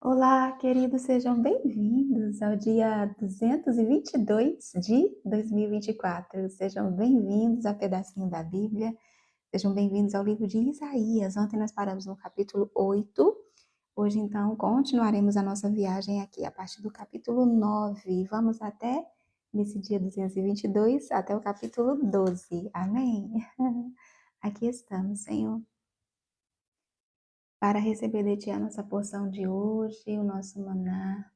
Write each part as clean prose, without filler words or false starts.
Olá, queridos, sejam bem-vindos ao dia 222 de 2024. Sejam bem-vindos a pedacinho da Bíblia. Sejam bem-vindos ao livro de Isaías. Ontem nós paramos no capítulo 8. Hoje, então, continuaremos a nossa viagem aqui a partir do capítulo 9. Vamos até, nesse dia 222, até o capítulo 12. Amém? Aqui estamos, Senhor, para receber de Ti a nossa porção de hoje, o nosso maná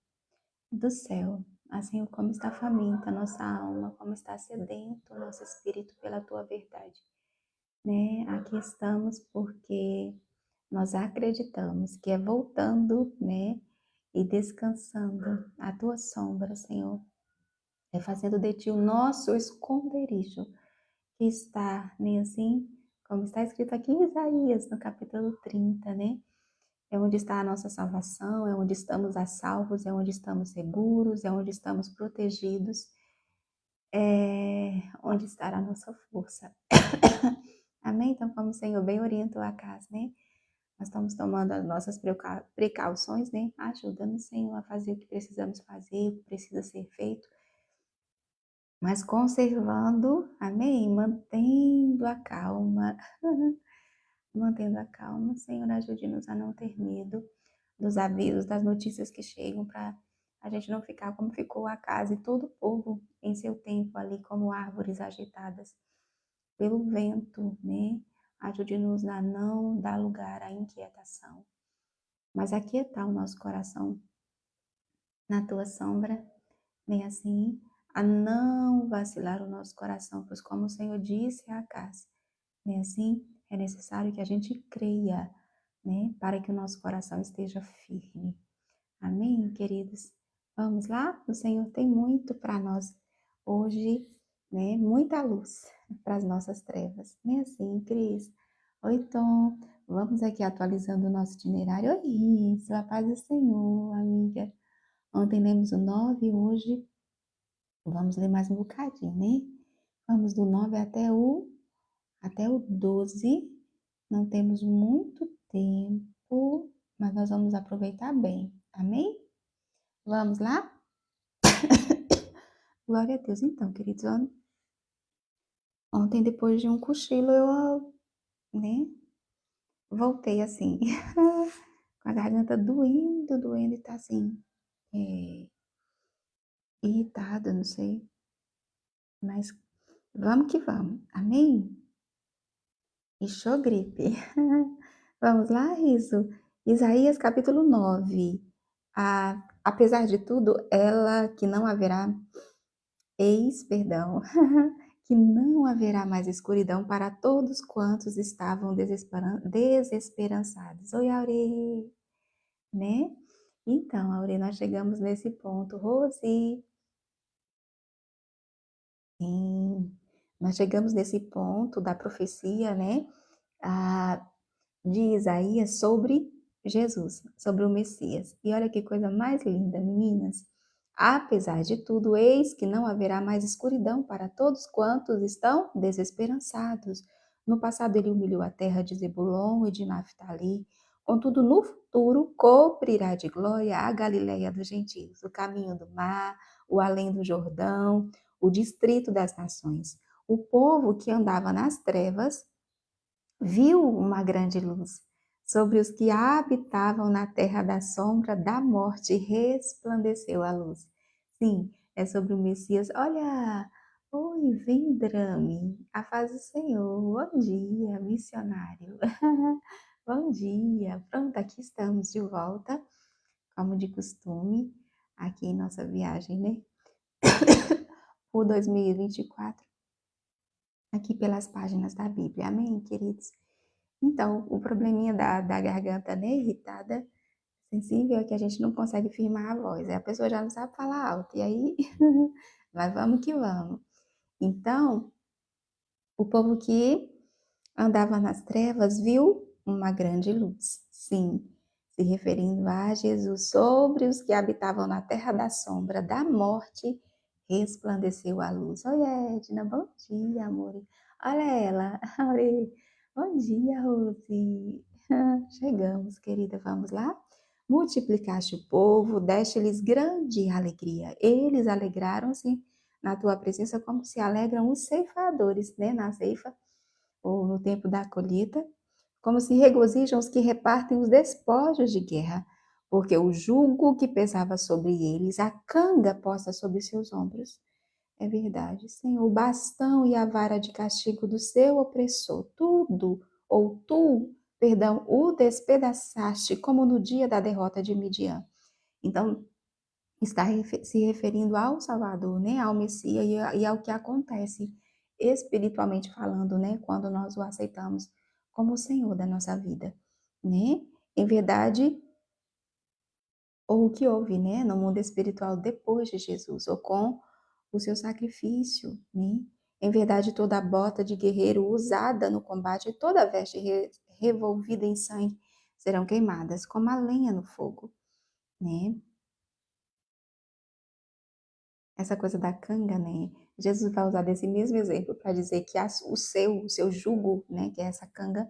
do céu, assim como está faminta a nossa alma, como está sedento o nosso espírito pela tua verdade, né? Aqui estamos porque nós acreditamos que é voltando, né, e descansando a tua sombra, Senhor, é fazendo de ti o nosso esconderijo, que está, nem assim, como está escrito aqui em Isaías, no capítulo 30, né? É onde está a nossa salvação, é onde estamos a salvos, é onde estamos seguros, é onde estamos protegidos, é onde estará a nossa força. Amém? Então, como o Senhor bem orientou a casa, né? Nós estamos tomando as nossas precauções, né? Ajuda-nos, Senhor, a fazer o que precisamos fazer, o que precisa ser feito, mas conservando, amém? Mantendo a calma. Mantendo a calma, Senhor, ajude-nos a não ter medo dos avisos, das notícias que chegam, para a gente não ficar como ficou a casa e todo o povo em seu tempo ali, como árvores agitadas pelo vento, né? Ajude-nos a não dar lugar à inquietação, mas aquietar o nosso coração na tua sombra, nem assim, a não vacilar o nosso coração, pois como o Senhor disse a Acás, nem assim, é necessário que a gente creia, né? Para que o nosso coração esteja firme. Amém, queridos? Vamos lá? O Senhor tem muito para nós hoje, né? Muita luz para as nossas trevas. Nem assim, Cris? Oi, Tom. Vamos aqui atualizando o nosso itinerário. Oi, isso, a paz do Senhor, amiga. Ontem lemos o 9, hoje vamos ler mais um bocadinho, né? Vamos do 9 até o 12. Não temos muito tempo, mas nós vamos aproveitar bem. Amém? Vamos lá? Glória a Deus. Então, queridos, ontem, depois de um cochilo, eu, né, voltei assim, com a garganta doendo e tá assim, é, irritada, não sei. Mas vamos que vamos. Amém? Ixô, gripe. Vamos lá, Riso? Isaías capítulo 9. Apesar de tudo, ela que não haverá, perdão, que não haverá mais escuridão para todos quantos estavam desesperançados. Oi, Aure, né? Então, Aure, nós chegamos nesse ponto. Rose, sim, nós chegamos nesse ponto da profecia, né? De Isaías sobre Jesus, sobre o Messias. E olha que coisa mais linda, meninas. Apesar de tudo, eis que não haverá mais escuridão para todos quantos estão desesperançados. No passado ele humilhou a terra de Zebulon e de Naphtali. Contudo, no futuro, cobrirá de glória a Galileia dos gentios, o caminho do mar, o além do Jordão, o distrito das nações. O povo que andava nas trevas viu uma grande luz. Sobre os que habitavam na terra da sombra da morte resplandeceu a luz. Sim, é sobre o Messias. Olha, oi, vem, Drame, a paz do Senhor. Bom dia, missionário. Bom dia. Pronto, aqui estamos de volta, como de costume, aqui em nossa viagem, né? Por 2024, aqui pelas páginas da Bíblia. Amém, queridos? Então, o probleminha da garganta, né, irritada, sensível, é que a gente não consegue firmar a voz. Aí a pessoa já não sabe falar alto. E aí, mas vamos que vamos. Então, o povo que andava nas trevas viu uma grande luz. Sim, se referindo a Jesus, sobre os que habitavam na terra da sombra da morte, resplandeceu a luz. Oi, Edna, bom dia, amor. Olha ela. Bom dia, Rose. Chegamos, querida, vamos lá? multiplicaste o povo, deste-lhes grande alegria. Eles alegraram-se na tua presença como se alegram os ceifadores, né, na ceifa, ou no tempo da colheita, como se regozijam os que repartem os despojos de guerra, porque o jugo que pesava sobre eles, a canga posta sobre seus ombros. É verdade, Senhor, o bastão e a vara de castigo do seu opressor, tudo, ou tu, perdão, o despedaçaste, como no dia da derrota de Midian. Então, está se referindo ao Salvador, né, ao Messias e ao que acontece espiritualmente falando, né, quando nós o aceitamos como o Senhor da nossa vida, né? Em verdade, ou o que houve, né, no mundo espiritual depois de Jesus, ou com o seu sacrifício, né? Em verdade, toda a bota de guerreiro usada no combate e toda a veste revolvida em sangue serão queimadas como a lenha no fogo, né? Essa coisa da canga, né? Jesus vai usar desse mesmo exemplo para dizer que o seu jugo, né, que é essa canga,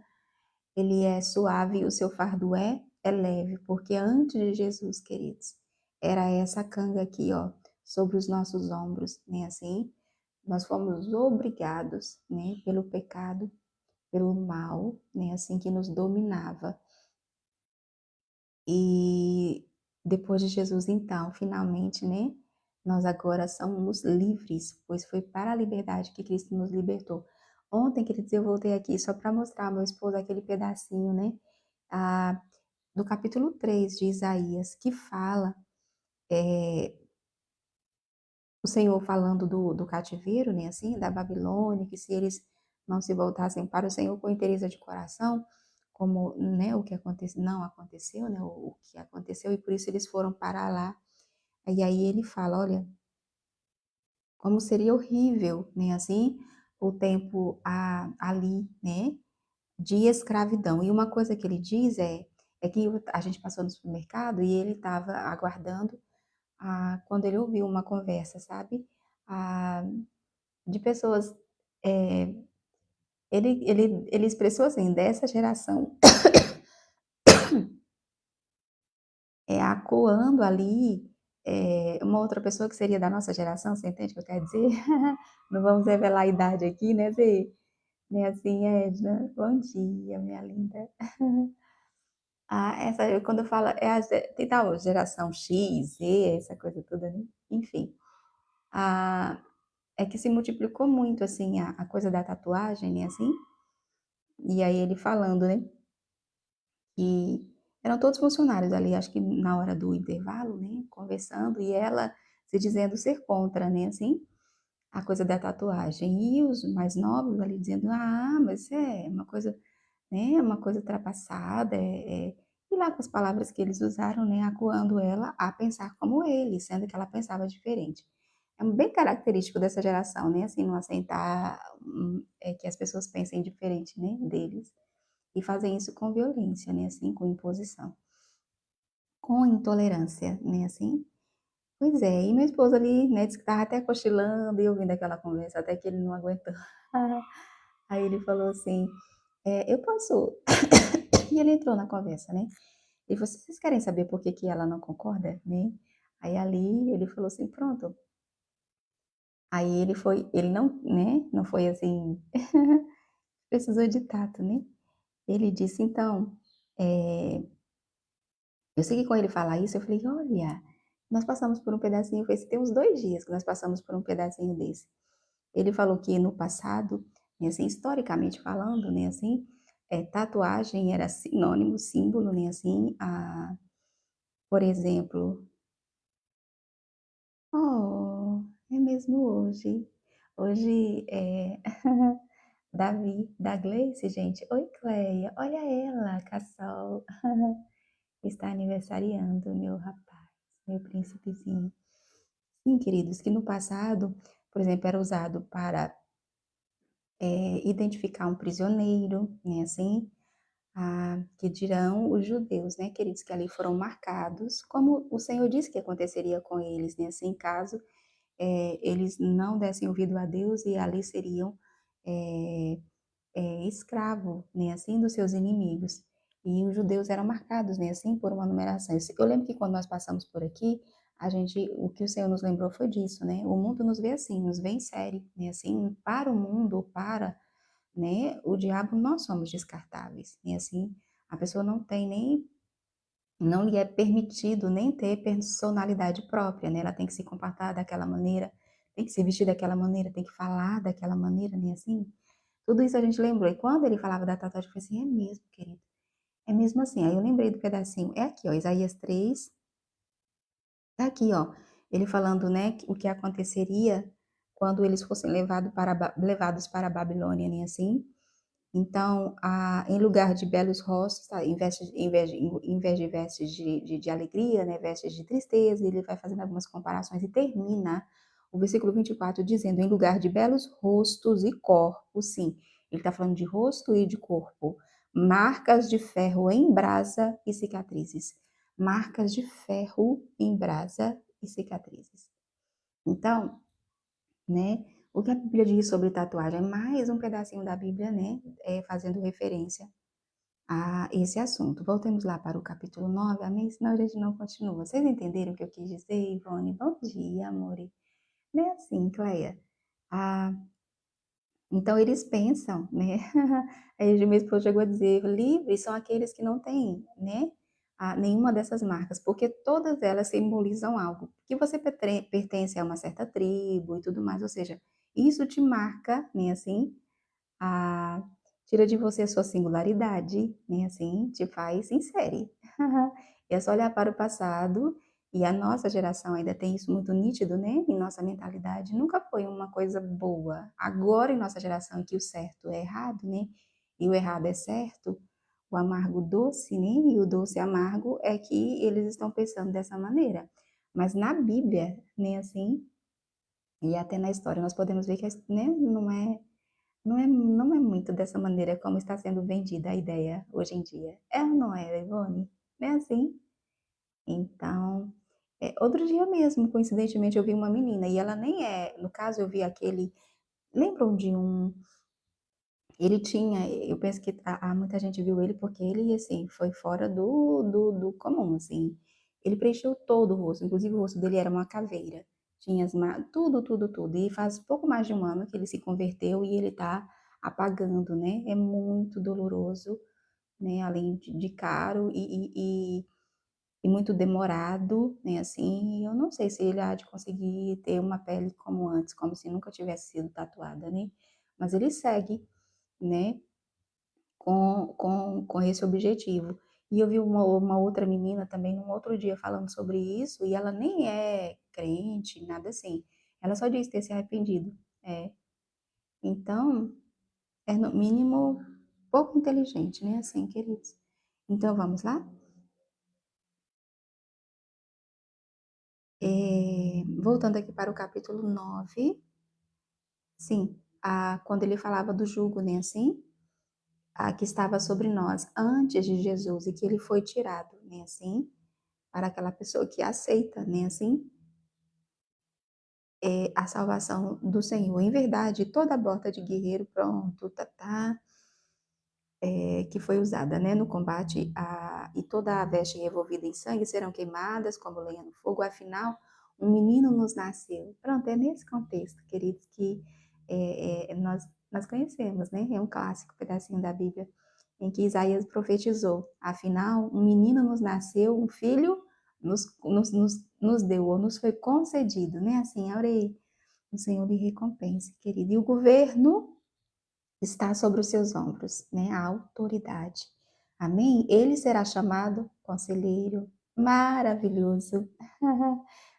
ele é suave e o seu fardo é leve, porque antes de Jesus, queridos, era essa canga aqui, ó, sobre os nossos ombros, né, assim, nós fomos obrigados, né, pelo pecado, pelo mal, né, assim, que nos dominava. E depois de Jesus, então, finalmente, né, nós agora somos livres, pois foi para a liberdade que Cristo nos libertou. Ontem, queridos, eu voltei aqui só para mostrar ao meu esposo aquele pedacinho, né, a, do capítulo 3 de Isaías, que fala o Senhor falando do cativeiro, né, assim, da Babilônia, que se eles não se voltassem para o Senhor com inteireza de coração, como, né, o que não aconteceu, né, o que aconteceu, e por isso eles foram para lá. E aí ele fala, olha, como seria horrível, né, assim, o tempo ali, né, de escravidão. E uma coisa que ele diz é que a gente passou no supermercado e ele estava aguardando quando ele ouviu uma conversa, sabe? De pessoas. é, ele expressou assim, dessa geração, acuando ali uma outra pessoa que seria da nossa geração, você entende o que eu quero dizer? Não vamos revelar a idade aqui, né, Zê? Né, assim, Edna? Bom dia, minha linda. Quando eu falo, tem tal geração X, Z, essa coisa toda, né? Enfim. Ah, é que se multiplicou muito, assim, a coisa da tatuagem, né, assim? E aí ele falando, né? E eram todos funcionários ali, acho que na hora do intervalo, né, conversando, e ela se dizendo ser contra, né, assim, a coisa da tatuagem. E os mais novos ali dizendo, mas isso é uma coisa, né, uma coisa ultrapassada, e lá com as palavras que eles usaram, né, acuando ela a pensar como ele, sendo que ela pensava diferente. É bem característico dessa geração, né, assim, não aceitar que as pessoas pensem diferente, né, deles. E fazem isso com violência, né, assim, com imposição, com intolerância, né, assim. Pois é, e meu esposo ali, né, disse que estava até cochilando e ouvindo aquela conversa, até que ele não aguentou. Aí ele falou assim, eu posso... E ele entrou na conversa, né? E vocês querem saber por que que ela não concorda, né? Aí ali ele falou assim, pronto. Aí ele não, né, não foi assim, precisou de tato, né? Ele disse, então, é, eu segui com ele falar isso, eu falei, olha, nós passamos por um pedacinho, foi tem uns 2 dias que nós passamos por um pedacinho desse. Ele falou que no passado, né, assim, historicamente falando, né, assim, tatuagem era sinônimo, símbolo, né, assim, por exemplo, oh, é mesmo hoje. Hoje é Davi, da Gleice, gente. Oi, Cleia, olha ela, Cassol. Está aniversariando, meu rapaz, meu príncipezinho. Sim, queridos, que no passado, por exemplo, era usado para identificar um prisioneiro, né, assim, que dirão os judeus, né, queridos, que ali foram marcados, como o Senhor disse que aconteceria com eles, né, assim, caso eles não dessem ouvido a Deus e ali seriam escravo, né, assim, dos seus inimigos. E os judeus eram marcados, né, assim, por uma numeração. Eu lembro que quando nós passamos por aqui, o que o Senhor nos lembrou foi disso, né? O mundo nos vê assim, nos vê em série, né? Assim, para o mundo, para, né, o diabo, nós somos descartáveis, né? Assim, a pessoa não lhe é permitido nem ter personalidade própria, né? Ela tem que se comportar daquela maneira, tem que se vestir daquela maneira, tem que falar daquela maneira, né? Assim, tudo isso a gente lembrou. E quando ele falava da tatuagem, eu falei assim, é mesmo, querido. É mesmo assim. Aí eu lembrei do pedacinho. É aqui, ó, Isaías 3. Tá aqui, ó. Ele falando, né, o que aconteceria quando eles fossem levados para a Babilônia, né, assim. Então, em lugar de belos rostos, tá, em vez de vestes de alegria, né, vestes de tristeza, ele vai fazendo algumas comparações e termina o versículo 24 dizendo, em lugar de belos rostos e corpos, sim, ele está falando de rosto e de corpo, marcas de ferro em brasa e cicatrizes. Marcas de ferro em brasa e cicatrizes. Então, né? O que a Bíblia diz sobre tatuagem é mais um pedacinho da Bíblia, né? Fazendo referência a esse assunto. Voltemos lá para o capítulo 9, amém? Senão a gente não continua. Vocês entenderam o que eu quis dizer, Ivone? Bom dia, amor. Não é assim, Cleia. Ah, então eles pensam, né? Aí o meu esposo chegou a dizer, livres são aqueles que não têm, né? Nenhuma dessas marcas, porque todas elas simbolizam algo. Que você pertence a uma certa tribo e tudo mais, ou seja, isso te marca, né? Assim, a, tira de você a sua singularidade, né? Assim, te faz insere. É só olhar para o passado e a nossa geração ainda tem isso muito nítido, né? Em nossa mentalidade, nunca foi uma coisa boa. Agora, em nossa geração, que o certo é errado, né? E o errado é certo, o amargo doce, né? E o doce amargo é que eles estão pensando dessa maneira. Mas na Bíblia, né? Assim, e até na história, nós podemos ver que, né? Não é muito dessa maneira como está sendo vendida a ideia hoje em dia. É ou não é, Ivone? Não é assim? Então, outro dia mesmo, coincidentemente, eu vi uma menina e ela nem é, no caso, eu vi aquele, lembram de um, ele tinha, eu penso que muita gente viu ele porque ele, assim, foi fora do comum, assim. Ele preencheu todo o rosto, inclusive o rosto dele era uma caveira. Tinha tudo, tudo, tudo. E faz pouco mais de um ano que ele se converteu e ele tá apagando, né? É muito doloroso, né? Além de caro e muito demorado, né? Assim, eu não sei se ele há de conseguir ter uma pele como antes, como se nunca tivesse sido tatuada, né? Mas ele segue, né? Com esse objetivo. E eu vi uma outra menina também num outro dia falando sobre isso, e ela nem é crente, nada assim. Ela só diz ter se arrependido. É. Então, é no mínimo pouco inteligente, né? Assim, queridos. Então, vamos lá? Voltando aqui para o capítulo 9, sim, quando ele falava do jugo, né? Assim, que estava sobre nós antes de Jesus e que ele foi tirado, né? Assim, para aquela pessoa que aceita, né? Assim, a salvação do Senhor. Em verdade, toda a bota de guerreiro, pronto, que foi usada, né, no combate, e toda a veste revolvida em sangue serão queimadas como lenha no fogo. Afinal, um menino nos nasceu. Pronto, é nesse contexto, queridos, que nós conhecemos, né? É um clássico pedacinho da Bíblia em que Isaías profetizou. Afinal, um menino nos nasceu, um filho nos deu, ou nos foi concedido, né? Assim, orei, o Senhor lhe recompense, querido. E o governo está sobre os seus ombros, né? A autoridade. Amém? Ele será chamado Conselheiro Maravilhoso,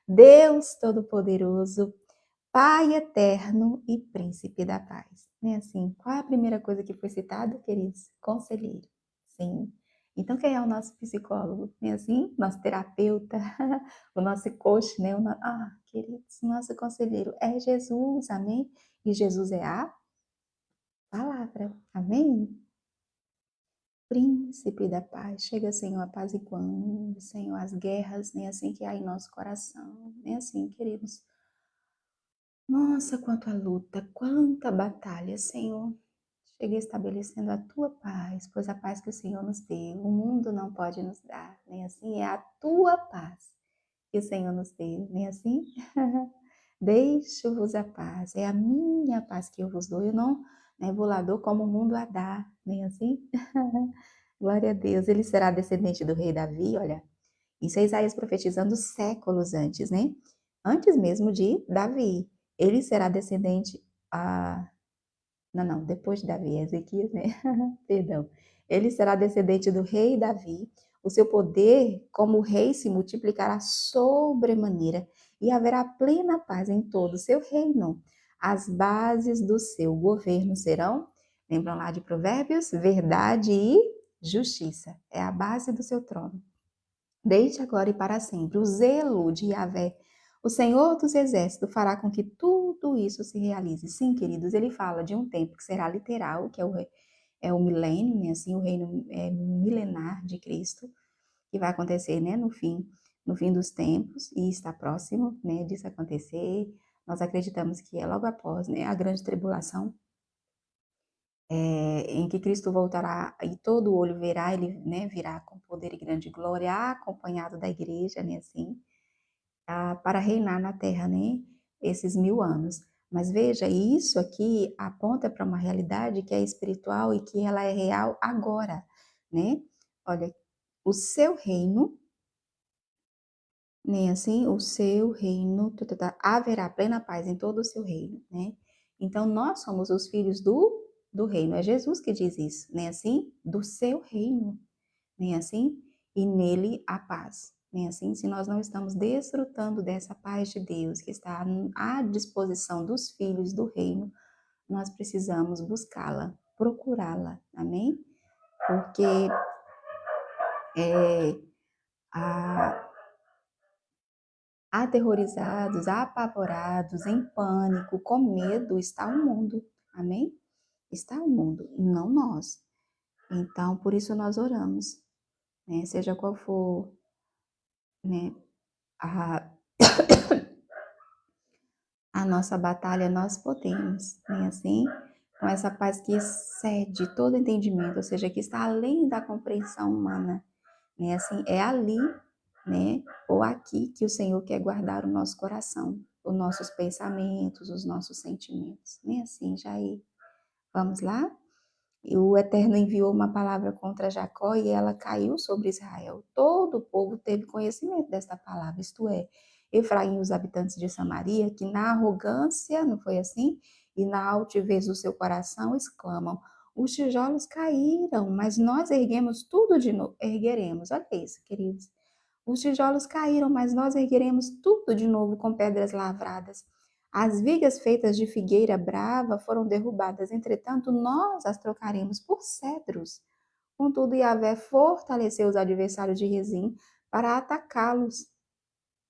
Deus Todo-Poderoso, Pai Eterno e Príncipe da Paz. Né? Assim, qual é a primeira coisa que foi citada, queridos? Conselheiro. Sim. Então, quem é o nosso psicólogo? Né? Assim, nosso terapeuta, o nosso coach, né? Queridos, nosso conselheiro é Jesus, amém? E Jesus é a palavra, amém? Príncipe da paz, chega, Senhor, apaziguando, Senhor, as guerras, né, assim que há em nosso coração, né, assim, queridos. Nossa, quanta luta, quanta batalha, Senhor. Chegue estabelecendo a tua paz, pois a paz que o Senhor nos deu, o mundo não pode nos dar, nem assim é a tua paz que o Senhor nos deu, nem assim? Deixo-vos a paz, é a minha paz que eu vos dou, eu não vou lá dou como o mundo a dá, nem assim? Glória a Deus, ele será descendente do rei Davi, olha, isso é Isaías profetizando séculos antes, né? Antes mesmo de Davi, ele será descendente, não, depois de Davi, Ezequias, né? Perdão. Ele será descendente do rei Davi. O seu poder como rei se multiplicará sobremaneira e haverá plena paz em todo o seu reino. As bases do seu governo serão, lembram lá de Provérbios? Verdade e justiça. É a base do seu trono. Desde agora e para sempre. O zelo de Yahvé, o Senhor dos Exércitos, fará com que tudo isso se realize. Sim, queridos, ele fala de um tempo que será literal, que é o milênio, né? Assim, o reino milenar de Cristo, que vai acontecer, né, no fim dos tempos, e está próximo, né, disso acontecer. Nós acreditamos que é logo após, né, a grande tribulação, em que Cristo voltará e todo olho verá, ele, né, virá com poder e grande glória, acompanhado da igreja, né, assim, para reinar na terra, né, esses 1000 anos. Mas veja, isso aqui aponta para uma realidade que é espiritual e que ela é real agora, né? Olha, o seu reino, né, assim, o seu reino, haverá plena paz em todo o seu reino, né? Então, nós somos os filhos do reino, é Jesus que diz isso, né, assim, do seu reino, né, assim, e nele a paz, né, assim, se nós não estamos desfrutando dessa paz de Deus que está à disposição dos filhos do reino, nós precisamos buscá-la, procurá-la, amém? Porque é, a, aterrorizados, apavorados, em pânico, com medo, está o mundo. Amém? Está o mundo, não nós. Então, por isso nós oramos, né? Seja qual for, né, a, a nossa batalha, nós podemos, né? Assim, com essa paz que excede todo entendimento, ou seja, que está além da compreensão humana, né? Assim, é ali, né? Ou aqui que o Senhor quer guardar o nosso coração, os nossos pensamentos, os nossos sentimentos, né? Assim, Jair. Vamos lá? E o Eterno enviou uma palavra contra Jacó e ela caiu sobre Israel. Todo o povo teve conhecimento desta palavra, isto é, Efraim e os habitantes de Samaria, que na arrogância, não foi assim? E na altivez do seu coração exclamam: os tijolos caíram, mas nós erguemos tudo de novo. Ergueremos, olha isso, queridos. Os tijolos caíram, mas nós ergueremos tudo de novo com pedras lavradas. As vigas feitas de figueira brava foram derrubadas, entretanto, nós as trocaremos por cedros. Contudo, Yahvé fortaleceu os adversários de Rezim para atacá-los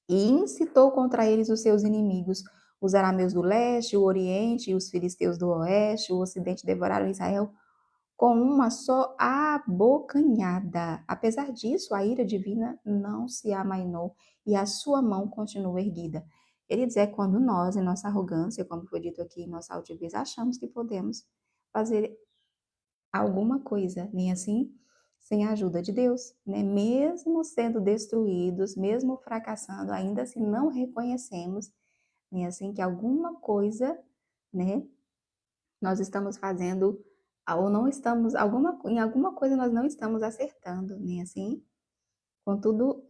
e incitou contra eles os seus inimigos. Os arameus do leste, o oriente e os filisteus do oeste, o ocidente devoraram Israel com uma só abocanhada. Apesar disso, a ira divina não se amainou e a sua mão continua erguida. Ele diz, é quando nós, em nossa arrogância, como foi dito aqui, em nossa altivez, achamos que podemos fazer alguma coisa, nem assim, sem a ajuda de Deus, né? Mesmo sendo destruídos, mesmo fracassando, ainda assim não reconhecemos, nem assim, que alguma coisa, né, nós estamos fazendo ou não estamos, em alguma coisa nós não estamos acertando, nem assim. Contudo,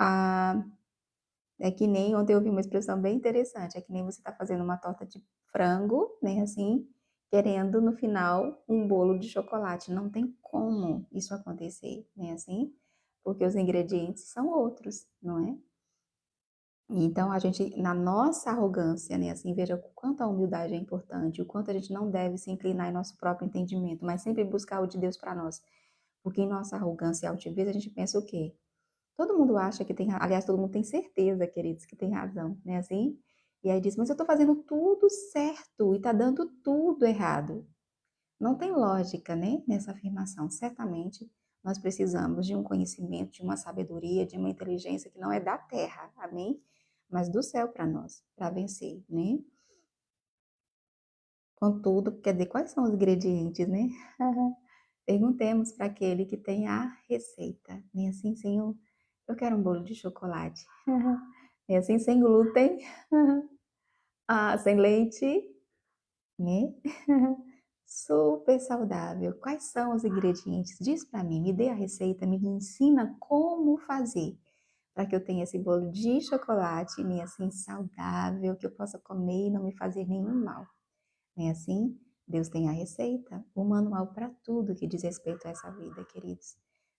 é que nem ontem eu ouvi uma expressão bem interessante, é que nem você está fazendo uma torta de frango, nem assim, querendo no final um bolo de chocolate. Não tem como isso acontecer, nem assim, porque os ingredientes são outros, não é? Então, a gente, na nossa arrogância, né, assim, veja o quanto a humildade é importante, o quanto a gente não deve se inclinar em nosso próprio entendimento, mas sempre buscar o de Deus para nós. Porque em nossa arrogância e altivez, a gente pensa o quê? Todo mundo acha que tem, aliás, todo mundo tem certeza, queridos, que tem razão, né, assim? E aí diz, mas eu tô fazendo tudo certo e tá dando tudo errado. Não tem lógica, né, nessa afirmação. Certamente, nós precisamos de um conhecimento, de uma sabedoria, de uma inteligência que não é da terra, amém? Mas do céu para nós, para vencer, né? Contudo, quer dizer, quais são os ingredientes, né? Perguntemos para aquele que tem a receita. Nem assim, sem o... Eu quero um bolo de chocolate. Nem assim, sem glúten. Sem leite, né? Super saudável. Quais são os ingredientes? Diz para mim, me dê a receita, me ensina como fazer para que eu tenha esse bolo de chocolate, nem assim saudável, que eu possa comer e não me fazer nenhum mal. Nem assim, Deus tem a receita, o manual para tudo que diz respeito a essa vida, queridos.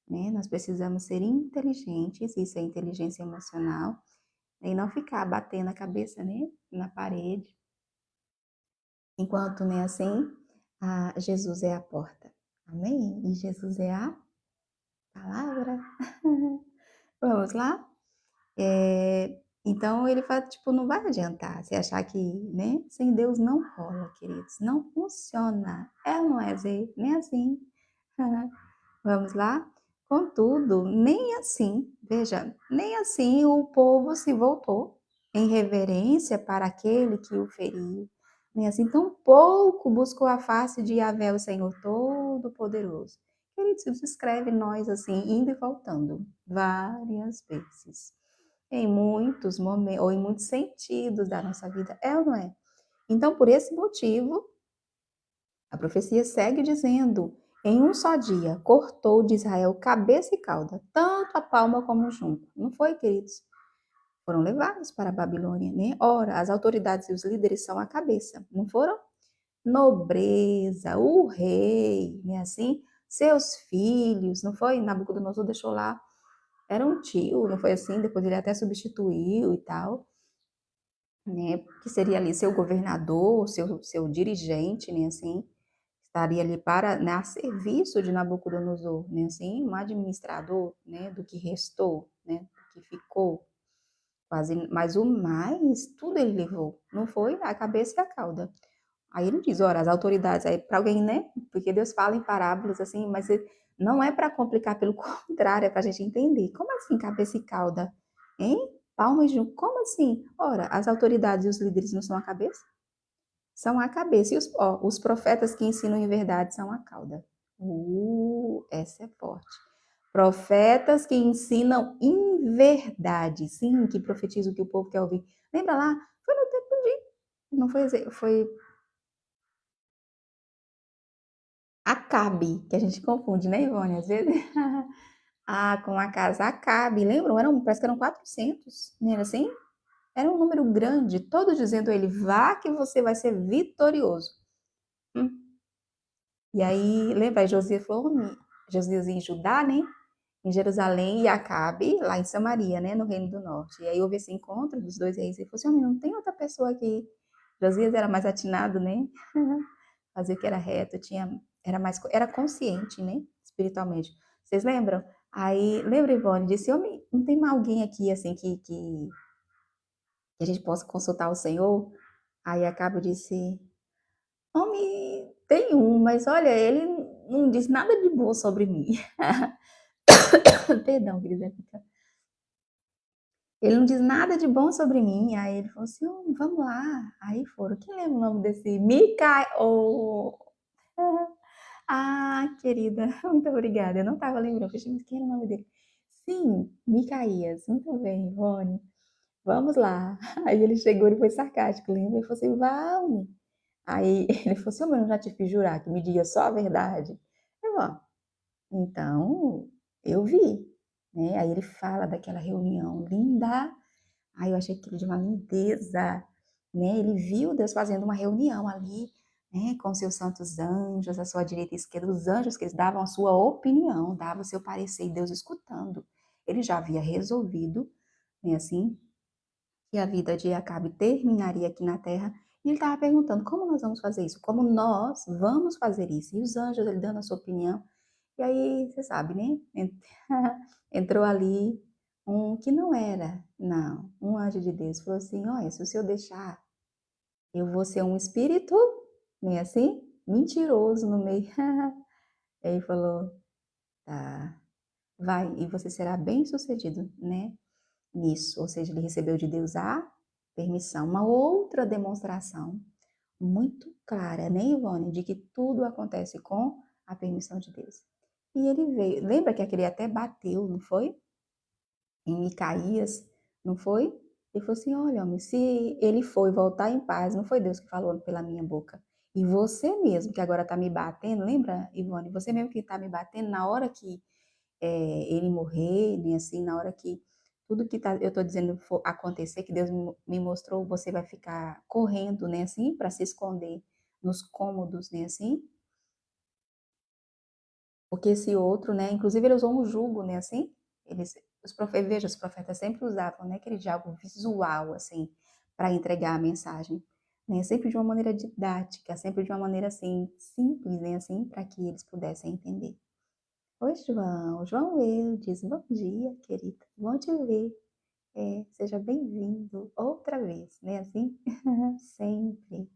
Né? Nós precisamos ser inteligentes, isso é inteligência emocional, e não ficar batendo a cabeça, né, na parede, enquanto, né, assim, Jesus é a porta. Amém? E Jesus é a palavra. Vamos lá? Então ele fala, tipo, não vai adiantar você achar que, né, sem Deus não rola, queridos. Não funciona. É ou não é, Zê? Nem assim. Vamos lá? Contudo, nem assim, veja, nem assim o povo se voltou em reverência para aquele que o feriu. Nem assim, tão pouco buscou a face de Yahvé, o Senhor Todo-Poderoso. Queridos, isso escreve nós assim, indo e voltando, várias vezes. Em muitos momentos, ou em muitos sentidos da nossa vida, é ou não é? Então, por esse motivo, a profecia segue dizendo: em um só dia cortou de Israel cabeça e cauda, tanto a palma como o junco. Não foi, queridos? Foram levados para a Babilônia, né? Ora, as autoridades e os líderes são a cabeça, não foram? Nobreza, o rei, né? Assim, seus filhos, não foi? Nabucodonosor deixou lá, era um tio, não foi assim? Depois ele até substituiu e tal, né? Que seria ali seu governador, seu dirigente, né? Assim, estaria ali para, né, a serviço de Nabucodonosor, né, assim, um administrador, né, do que restou, né, do que ficou, quase, mas o mais, tudo ele levou, não foi a cabeça e a cauda. Aí ele diz, ora, as autoridades, aí para alguém, né, porque Deus fala em parábolas assim, mas não é para complicar, pelo contrário, é para a gente entender. Como assim cabeça e cauda? Hein? Palma e junco, como assim? Ora, as autoridades e os líderes não são a cabeça? São a cabeça. E os profetas que ensinam em verdade são a cauda. Essa é forte. Profetas que ensinam em verdade. Sim, que profetizam o que o povo quer ouvir. Lembra lá? Foi no tempo de... Não foi Acabe, que a gente confunde, né, Ivone? Às vezes. Com a casa Acabe. Lembram? Parece que eram 400. Não era assim? Era um número grande. Todos dizendo a ele, vá que você vai ser vitorioso. Hum. E aí, lembra, Josias falou, Josias em Judá, né? Em Jerusalém e Acabe, lá em Samaria, né? No Reino do Norte. E aí houve esse encontro dos dois reis. E falou assim, não tem outra pessoa aqui. Josias era mais atinado, né? Fazia o que era reto, era consciente, né? Espiritualmente. Vocês lembram? Aí, lembra, Ivone, disse, não tem mais alguém aqui, assim, que a gente possa consultar o Senhor? Aí Acabe disse, homem, tem um, mas olha, ele não diz nada de bom sobre mim. Perdão, querida. Ele não diz nada de bom sobre mim. Aí ele falou assim, vamos lá. Aí foram. Quem lembra o nome desse? Micael. Oh. Querida, muito obrigada. Eu não estava lembrando. Mas quem era o nome dele? Sim, Micaías. Muito bem, Rony. Vamos lá. Aí ele chegou e foi sarcástico, lembra? Ele falou assim, Valme. Aí ele falou assim, mas eu já te fiz jurar que me diga só a verdade. Eu, ó, então, eu vi, né? Aí ele fala daquela reunião linda. Aí eu achei aquilo de uma lindeza, né? Ele viu Deus fazendo uma reunião ali, né? Com seus santos anjos, à sua direita e esquerda, os anjos que eles davam a sua opinião, davam o seu parecer, e Deus escutando. Ele já havia resolvido, né, assim, que a vida de Acabe terminaria aqui na terra. E ele estava perguntando, como nós vamos fazer isso? Como nós vamos fazer isso? E os anjos, ele dando a sua opinião. E aí, você sabe, né? Entrou ali um que não era, não, um anjo de Deus. Falou assim, olha, se o senhor deixar, eu vou ser um espírito, nem assim, mentiroso no meio. Aí ele falou, tá, vai, e você será bem sucedido, né? Nisso. Ou seja, ele recebeu de Deus a permissão. Uma outra demonstração, muito clara, né, Ivone, de que tudo acontece com a permissão de Deus. E ele veio, lembra que aquele até bateu, não foi? Em Micaías, não foi? Ele falou assim: olha, homem, se ele foi voltar em paz, não foi Deus que falou pela minha boca. E você mesmo, que agora está me batendo, lembra, Ivone? Você mesmo que está me batendo na hora que ele morrer, nem assim, na hora que tudo que eu estou dizendo for acontecer, que Deus me mostrou, você vai ficar correndo, né, assim, para se esconder nos cômodos, né, assim, porque esse outro, né, inclusive ele usou um jugo, né, assim, os profetas, veja, os profetas sempre usavam, né, aquele algo visual, assim, para entregar a mensagem, né, sempre de uma maneira didática, sempre de uma maneira, assim, simples, né, assim, para que eles pudessem entender. Oi, João. João Eudes, bom dia, querida. Bom te ver. Seja bem-vindo outra vez, né? Assim, sempre.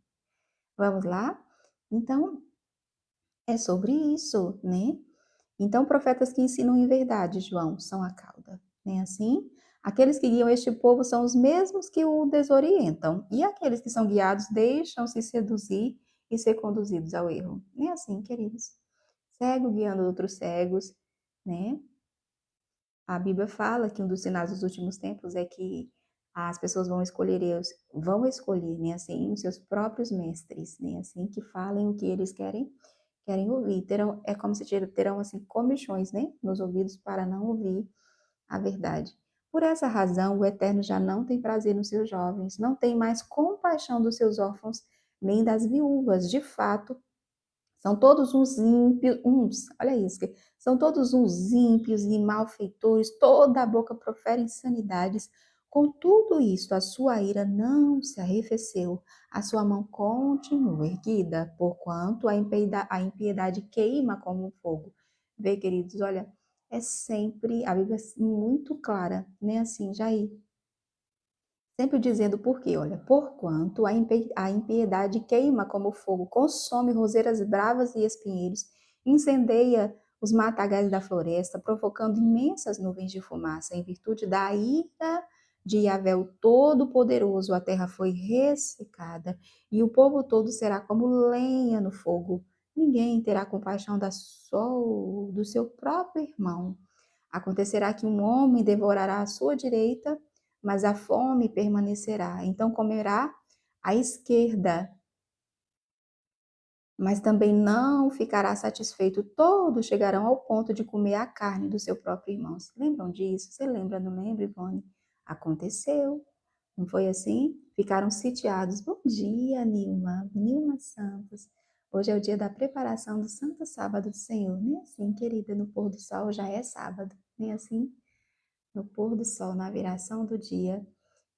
Vamos lá? Então, é sobre isso, né? Então, profetas que ensinam em verdade, João, são a cauda, né? Assim, aqueles que guiam este povo são os mesmos que o desorientam, e aqueles que são guiados deixam-se seduzir e ser conduzidos ao erro. É assim, queridos. Cego guiando outros cegos, né? A Bíblia fala que um dos sinais dos últimos tempos é que as pessoas vão escolher, né, assim, os seus próprios mestres, né, assim, que falem o que eles querem ouvir. É como se terão, assim, comichões, né, nos ouvidos para não ouvir a verdade. Por essa razão, o Eterno já não tem prazer nos seus jovens, não tem mais compaixão dos seus órfãos, nem das viúvas. De fato, são todos olha isso, são todos uns ímpios e malfeitores, toda a boca profere insanidades. Com tudo isto, a sua ira não se arrefeceu, a sua mão continua erguida, porquanto a impiedade queima como um fogo. Vê, queridos, olha, é sempre, a Bíblia é muito clara, né? Assim, Jair, sempre dizendo por quê, olha, porquanto a impiedade queima como fogo, consome roseiras bravas e espinheiros, incendeia os matagais da floresta, provocando imensas nuvens de fumaça, em virtude da ira de Yahvé o Todo-Poderoso, a terra foi ressecada, e o povo todo será como lenha no fogo. Ninguém terá compaixão do seu próprio irmão. Acontecerá que um homem devorará a sua direita, mas a fome permanecerá. Então comerá à esquerda, mas também não ficará satisfeito. Todos chegarão ao ponto de comer a carne do seu próprio irmão. Se lembram disso? Você lembra, não lembra, Ivone? Aconteceu. Não foi assim? Ficaram sitiados. Bom dia, Nilma. Nilma Santos. Hoje é o dia da preparação do Santo Sábado do Senhor. Nem assim, querida, no pôr do sol já é sábado. Nem assim? No pôr do sol, na viração do dia,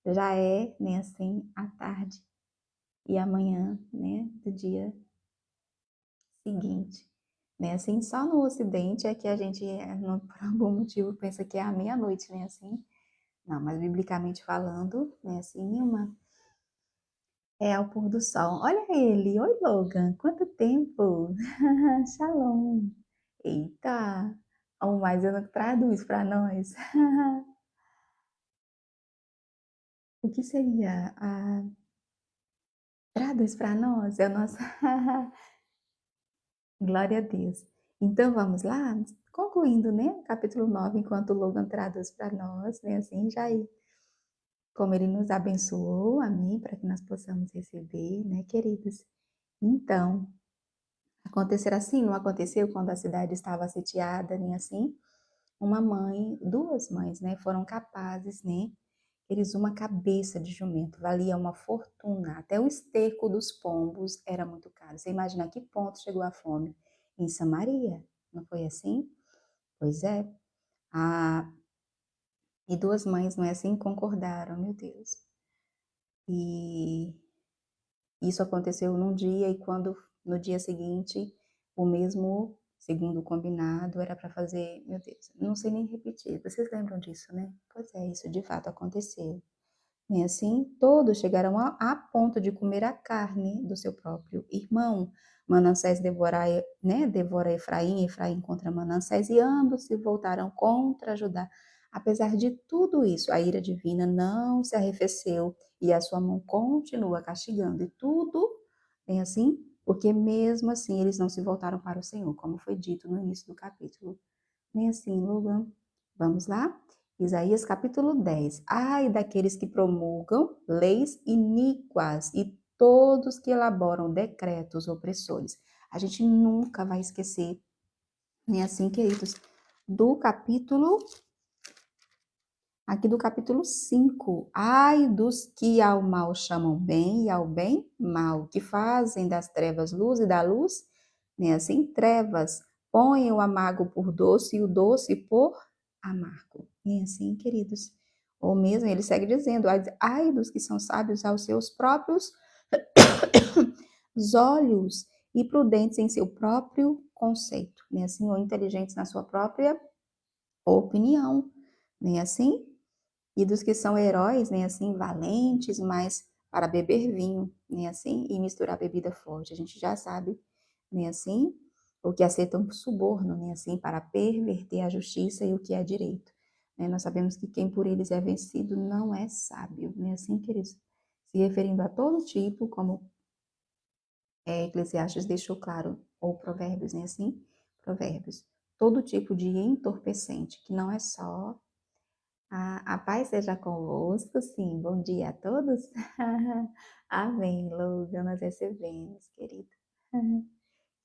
já é, né, assim, a tarde e amanhã, né, do dia seguinte. Né, assim, só no Ocidente é que a gente, por algum motivo, pensa que é a meia-noite, né, assim. Não, mas biblicamente falando, né, assim, é ao pôr do sol. Olha ele, oi Logan, quanto tempo! Shalom! Eita! Oh, mas eu não traduzo para nós. O que seria a traduz para nós, é a nossa. Glória a Deus. Então vamos lá? Concluindo, né? Capítulo 9, enquanto o Logan traduz para nós, né? Assim, já aí, como ele nos abençoou, amém, para que nós possamos receber, né, queridos? Então, acontecer assim, não aconteceu quando a cidade estava sitiada, nem assim? Duas mães, né, foram capazes, né? Eles, uma cabeça de jumento valia uma fortuna, até o esterco dos pombos era muito caro. Você imagina a que ponto chegou a fome? Em Samaria, não foi assim? Pois é. Ah, e duas mães, não é assim? Concordaram, meu Deus. E isso aconteceu num dia, e quando no dia seguinte, o mesmo, segundo o combinado, era para fazer, meu Deus, não sei nem repetir. Vocês lembram disso, né? Pois é, isso de fato aconteceu. E assim, todos chegaram a ponto de comer a carne do seu próprio irmão. Manassés devora Efraim, Efraim contra Manassés, e ambos se voltaram contra Judá. Apesar de tudo isso, a ira divina não se arrefeceu e a sua mão continua castigando. E tudo É assim? Porque mesmo assim eles não se voltaram para o Senhor, como foi dito no início do capítulo. Nem assim, Logan. Vamos lá? Isaías capítulo 10. Ai daqueles que promulgam leis iníquas e todos que elaboram decretos opressores. A gente nunca vai esquecer, nem assim, queridos, do capítulo aqui do capítulo 5. Ai dos que ao mal chamam bem e ao bem mal, que fazem das trevas luz e da luz, né, assim, trevas, põem o amargo por doce e o doce por amargo. É assim, queridos. Ou mesmo, ele segue dizendo, ai dos que são sábios aos seus próprios olhos e prudentes em seu próprio conceito, né, assim, ou inteligentes na sua própria opinião, né, assim? E dos que são heróis, né, assim, valentes, mas para beber vinho, né, assim, e misturar bebida forte. A gente já sabe, né, assim, o que aceitam suborno, né, assim, para perverter a justiça e o que é direito. Né? Nós sabemos que quem por eles é vencido não é sábio, né, assim, queridos. Se referindo a todo tipo, como Eclesiastes deixou claro, ou Provérbios, né, assim, Provérbios, todo tipo de entorpecente, que não é só a paz seja convosco, sim. Bom dia a todos. Amém, Logan, nós recebemos, querido.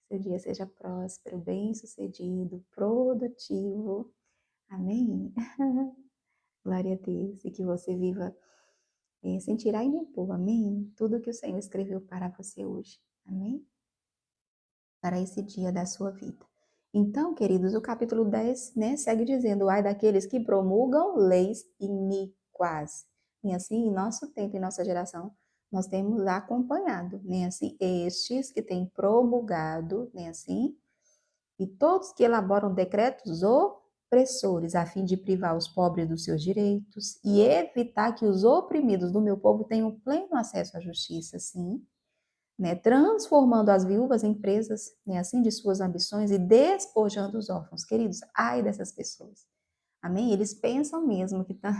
Seu dia seja próspero, bem-sucedido, produtivo. Amém. Glória a Deus. E que você viva sem tirar e nem pôr. Amém. Tudo que o Senhor escreveu para você hoje. Amém. Para esse dia da sua vida. Então, queridos, o capítulo 10, né, segue dizendo, ai daqueles que promulgam leis iníquas. E assim, em nosso tempo, em nossa geração, nós temos acompanhado, né, assim, estes que têm promulgado, né, assim, e todos que elaboram decretos opressores, a fim de privar os pobres dos seus direitos e evitar que os oprimidos do meu povo tenham pleno acesso à justiça, sim, né, transformando as viúvas em presas, né, assim, de suas ambições e despojando os órfãos. Queridos, ai dessas pessoas. Amém? Eles pensam mesmo que tá...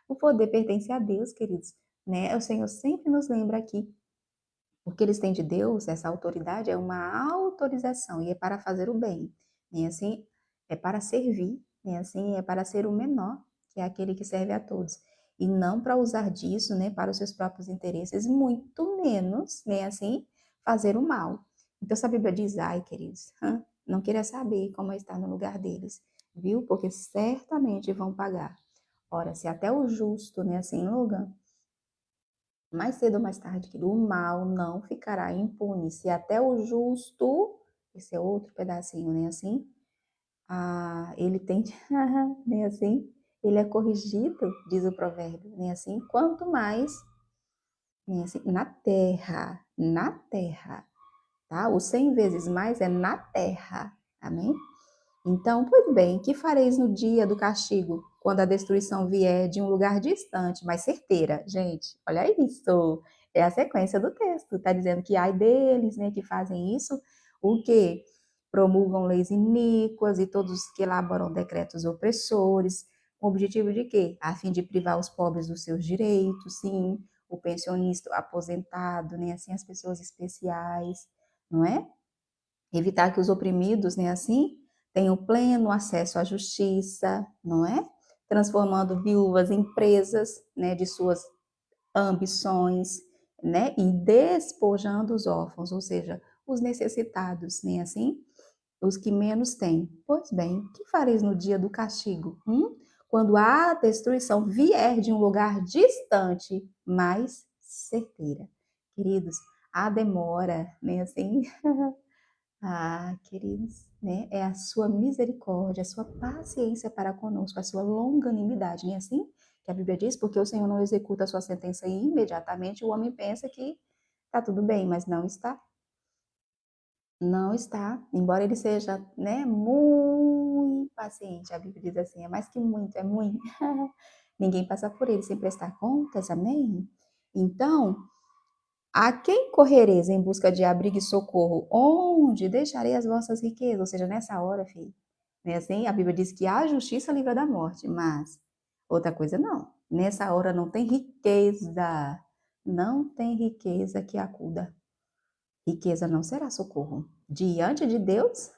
o poder pertence a Deus, queridos. Né? O Senhor sempre nos lembra aqui. O que eles têm de Deus, essa autoridade, é uma autorização e é para fazer o bem. E assim, é para servir, e assim, é para ser o menor, que é aquele que serve a todos. E não para usar disso, né, para os seus próprios interesses, muito menos, né, assim, fazer o mal. Então, se a Bíblia diz, ai, queridos, não queira saber como está no lugar deles, viu? Porque certamente vão pagar. Ora, se até o justo, né, assim, Logan, mais cedo ou mais tarde, que o mal não ficará impune. Se até o justo, esse é outro pedacinho, né, assim, ele tem, né, assim, ele é corrigido, diz o provérbio, né, assim, quanto mais, né, assim, na terra, tá? O 100 vezes mais é na terra, amém? Então, pois bem, que fareis no dia do castigo, quando a destruição vier de um lugar distante, mas certeira? Gente, olha isso. É a sequência do texto. Está dizendo que ai deles, né, que fazem isso, o quê? Promulgam leis iníquas e todos que elaboram decretos opressores, com o objetivo de quê? A fim de privar os pobres dos seus direitos, sim, o pensionista, o aposentado, né, assim, as pessoas especiais, não é? Evitar que os oprimidos, né, assim, tenham pleno acesso à justiça, não é? Transformando viúvas em presas, né, de suas ambições, né, e despojando os órfãos, ou seja, os necessitados, né, assim, os que menos têm. Pois bem, o que fareis no dia do castigo? Quando a destruição vier de um lugar distante, mas certeira. Queridos, a demora, né, assim, queridos, né? É a sua misericórdia, a sua paciência para conosco, a sua longanimidade, não é assim que a Bíblia diz? Porque o Senhor não executa a sua sentença imediatamente, o homem pensa que está tudo bem, mas não está. Não está, embora ele seja, né, muito paciente, a Bíblia diz assim, é mais que muito, é muito. Ninguém passa por ele sem prestar contas, amém? Então, a quem correreis em busca de abrigo e socorro? Onde deixarei as vossas riquezas? Ou seja, nessa hora, filho. Né, assim, a Bíblia diz que a justiça livra da morte, mas outra coisa não. Nessa hora não tem riqueza. Não tem riqueza que acuda. Riqueza não será socorro. Diante de Deus,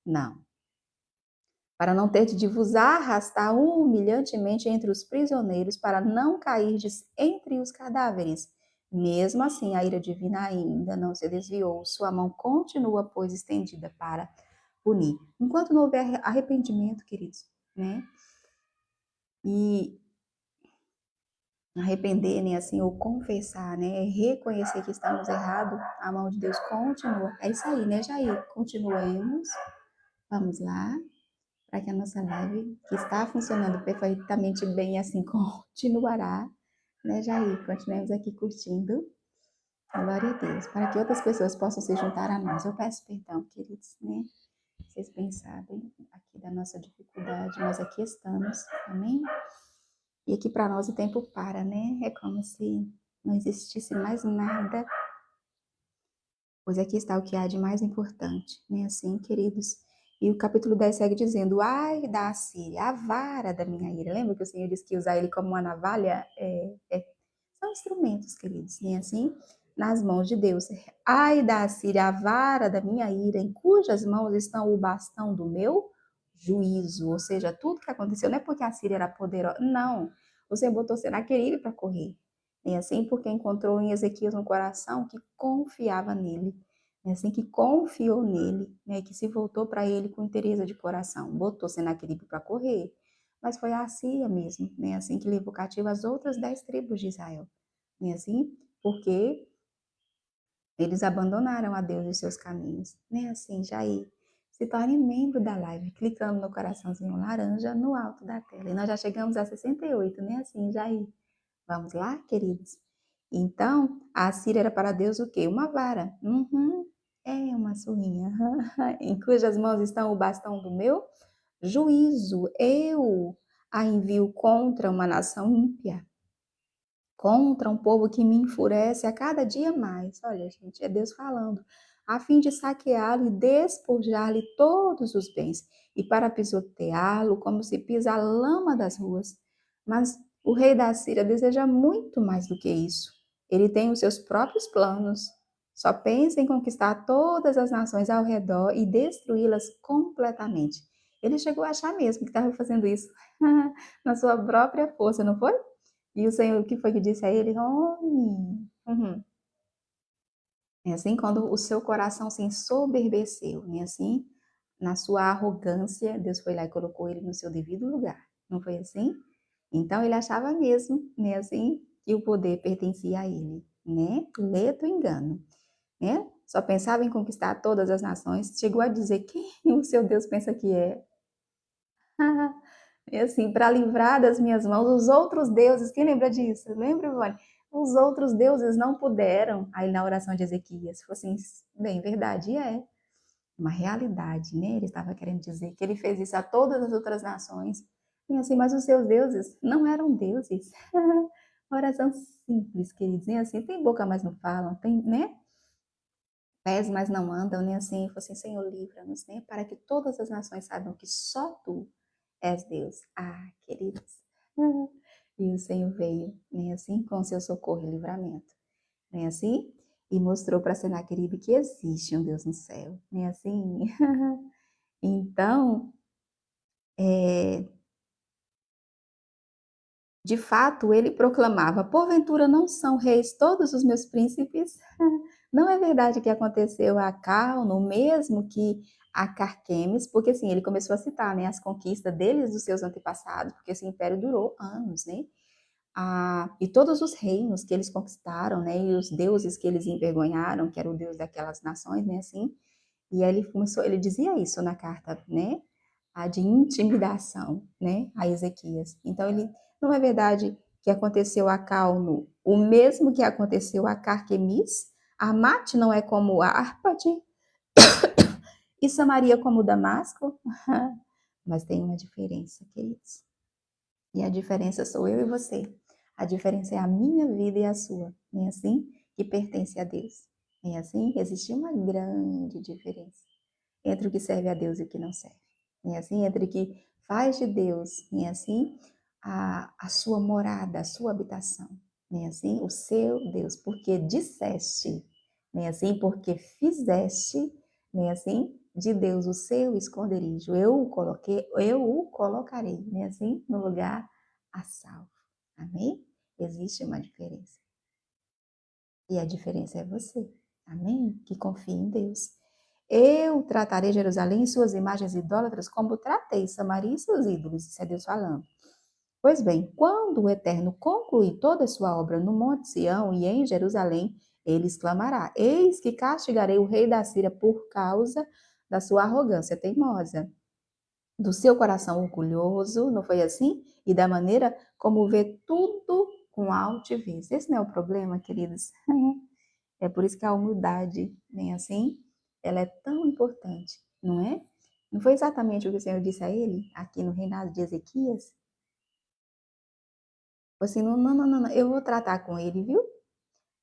não. Para não ter de vos arrastar humilhantemente entre os prisioneiros, para não cairdes entre os cadáveres. Mesmo assim, a ira divina ainda não se desviou, sua mão continua, pois, estendida para punir. Enquanto não houver arrependimento, queridos, né? E arrepender, né, assim, ou confessar, né, reconhecer que estamos errados, a mão de Deus continua. É isso aí, né, Jair? Continuemos. Vamos lá, para que a nossa live, que está funcionando perfeitamente bem, assim, continuará, né, Jair? Continuemos aqui curtindo. Glória a Deus, para que outras pessoas possam se juntar a nós. Eu peço perdão, queridos, né? Vocês bem sabem aqui da nossa dificuldade, nós aqui estamos, amém? E aqui para nós o tempo para, né? É como se não existisse mais nada, pois aqui está o que há de mais importante, né? Assim, queridos. E o capítulo 10 segue dizendo: Ai da Assíria, a vara da minha ira. Lembra que o Senhor disse que usar ele como uma navalha são instrumentos, queridos, né? Assim, nas mãos de Deus. Ai da Assíria, a vara da minha ira, em cujas mãos estão o bastão do meu juízo. Ou seja, tudo que aconteceu não é porque a Síria era poderosa, não. O Senhor botou Senaqueribe para correr. E assim, porque encontrou em Ezequias um coração que confiava nele. É assim, que confiou nele, né, que se voltou para ele com interesse de coração. Botou Senaqueribe para correr. Mas foi a Síria mesmo, né, assim, que levou cativo as outras 10 tribos de Israel. Né, assim, porque eles abandonaram a Deus e os seus caminhos. Né, assim, Jair, se torne membro da live, clicando no coraçãozinho laranja no alto da tela. E nós já chegamos a 68, né, assim, Jair. Vamos lá, queridos? Então, a Síria era para Deus o quê? Uma vara. É uma surrinha. Em cujas mãos estão o bastão do meu juízo. Eu a envio contra uma nação ímpia, contra um povo que me enfurece a cada dia mais. Olha, gente, é Deus falando. A fim de saqueá-lo e despojar-lhe todos os bens, e para pisoteá-lo como se pisa a lama das ruas. Mas o rei da Síria deseja muito mais do que isso. Ele tem os seus próprios planos. Só pensa em conquistar todas as nações ao redor e destruí-las completamente. Ele chegou a achar mesmo que estava fazendo isso na sua própria força, não foi? E o Senhor, o que foi que disse a ele? Homem. É assim, quando o seu coração se ensoberbeceu, né? Assim, na sua arrogância, Deus foi lá e colocou ele no seu devido lugar. Não foi assim? Então, ele achava mesmo, né? Assim, que o poder pertencia a ele, né? Ledo engano, né? Só pensava em conquistar todas as nações. Chegou a dizer quem o seu Deus pensa que é. E assim, para livrar das minhas mãos os outros deuses, quem lembra disso? Lembra, Ivone? Os outros deuses não puderam, aí na oração de Ezequias, foi assim, bem, verdade, é uma realidade, né? Ele estava querendo dizer que ele fez isso a todas as outras nações, e assim, mas os seus deuses não eram deuses. Oração simples, queridos, nem assim, tem boca, mas não falam, tem, né? Pés, mas não andam, nem assim, foi assim, Senhor, livra-nos, né? Para que todas as nações saibam que só tu és Deus. Ah, queridos. E o Senhor veio, nem assim, com seu socorro e livramento. Nem assim? E mostrou para Senaqueribe que existe um Deus no céu. Nem assim? Então, de fato, ele proclamava: porventura não são reis todos os meus príncipes? Não é verdade que aconteceu a Carno, mesmo que a Carquemes, porque assim, ele começou a citar, né, as conquistas deles, dos seus antepassados, porque esse império durou anos, né? E todos os reinos que eles conquistaram, né, e os deuses que eles envergonharam, que era o deus daquelas nações, né, assim, e aí ele dizia isso na carta, né, a de intimidação, né, a Ezequias. Então ele, não é verdade que aconteceu a Calno, o mesmo que aconteceu a Carquemis? Amate não é como Árpade e Samaria como Damasco? Mas tem uma diferença, queridos. E a diferença sou eu e você. A diferença é a minha vida e a sua. Não é assim? Que pertence a Deus. Não é assim? Existe uma grande diferença entre o que serve a Deus e o que não serve. Não é assim? Entre o que faz de Deus, não é assim? A sua morada, a sua habitação. Não é assim? O seu Deus. Porque disseste, nem assim, porque fizeste, nem assim, de Deus o seu esconderijo. Eu o colocarei, nem assim, no lugar a salvo. Amém? Existe uma diferença. E a diferença é você. Amém? Que confia em Deus. Eu tratarei Jerusalém e suas imagens idólatras como tratei Samaria e seus ídolos. Isso é Deus falando. Pois bem, quando o Eterno concluir toda a sua obra no Monte Sião e em Jerusalém, ele exclamará: Eis que castigarei o rei da Síria por causa da sua arrogância teimosa, do seu coração orgulhoso, não foi assim? E da maneira como vê tudo com altivez. Esse não é o problema, queridos? É por isso que a humildade, nem assim, ela é tão importante, não é? Não foi exatamente o que o Senhor disse a ele, aqui no reinado de Ezequias? Assim, não, não, não, não, eu vou tratar com ele, viu?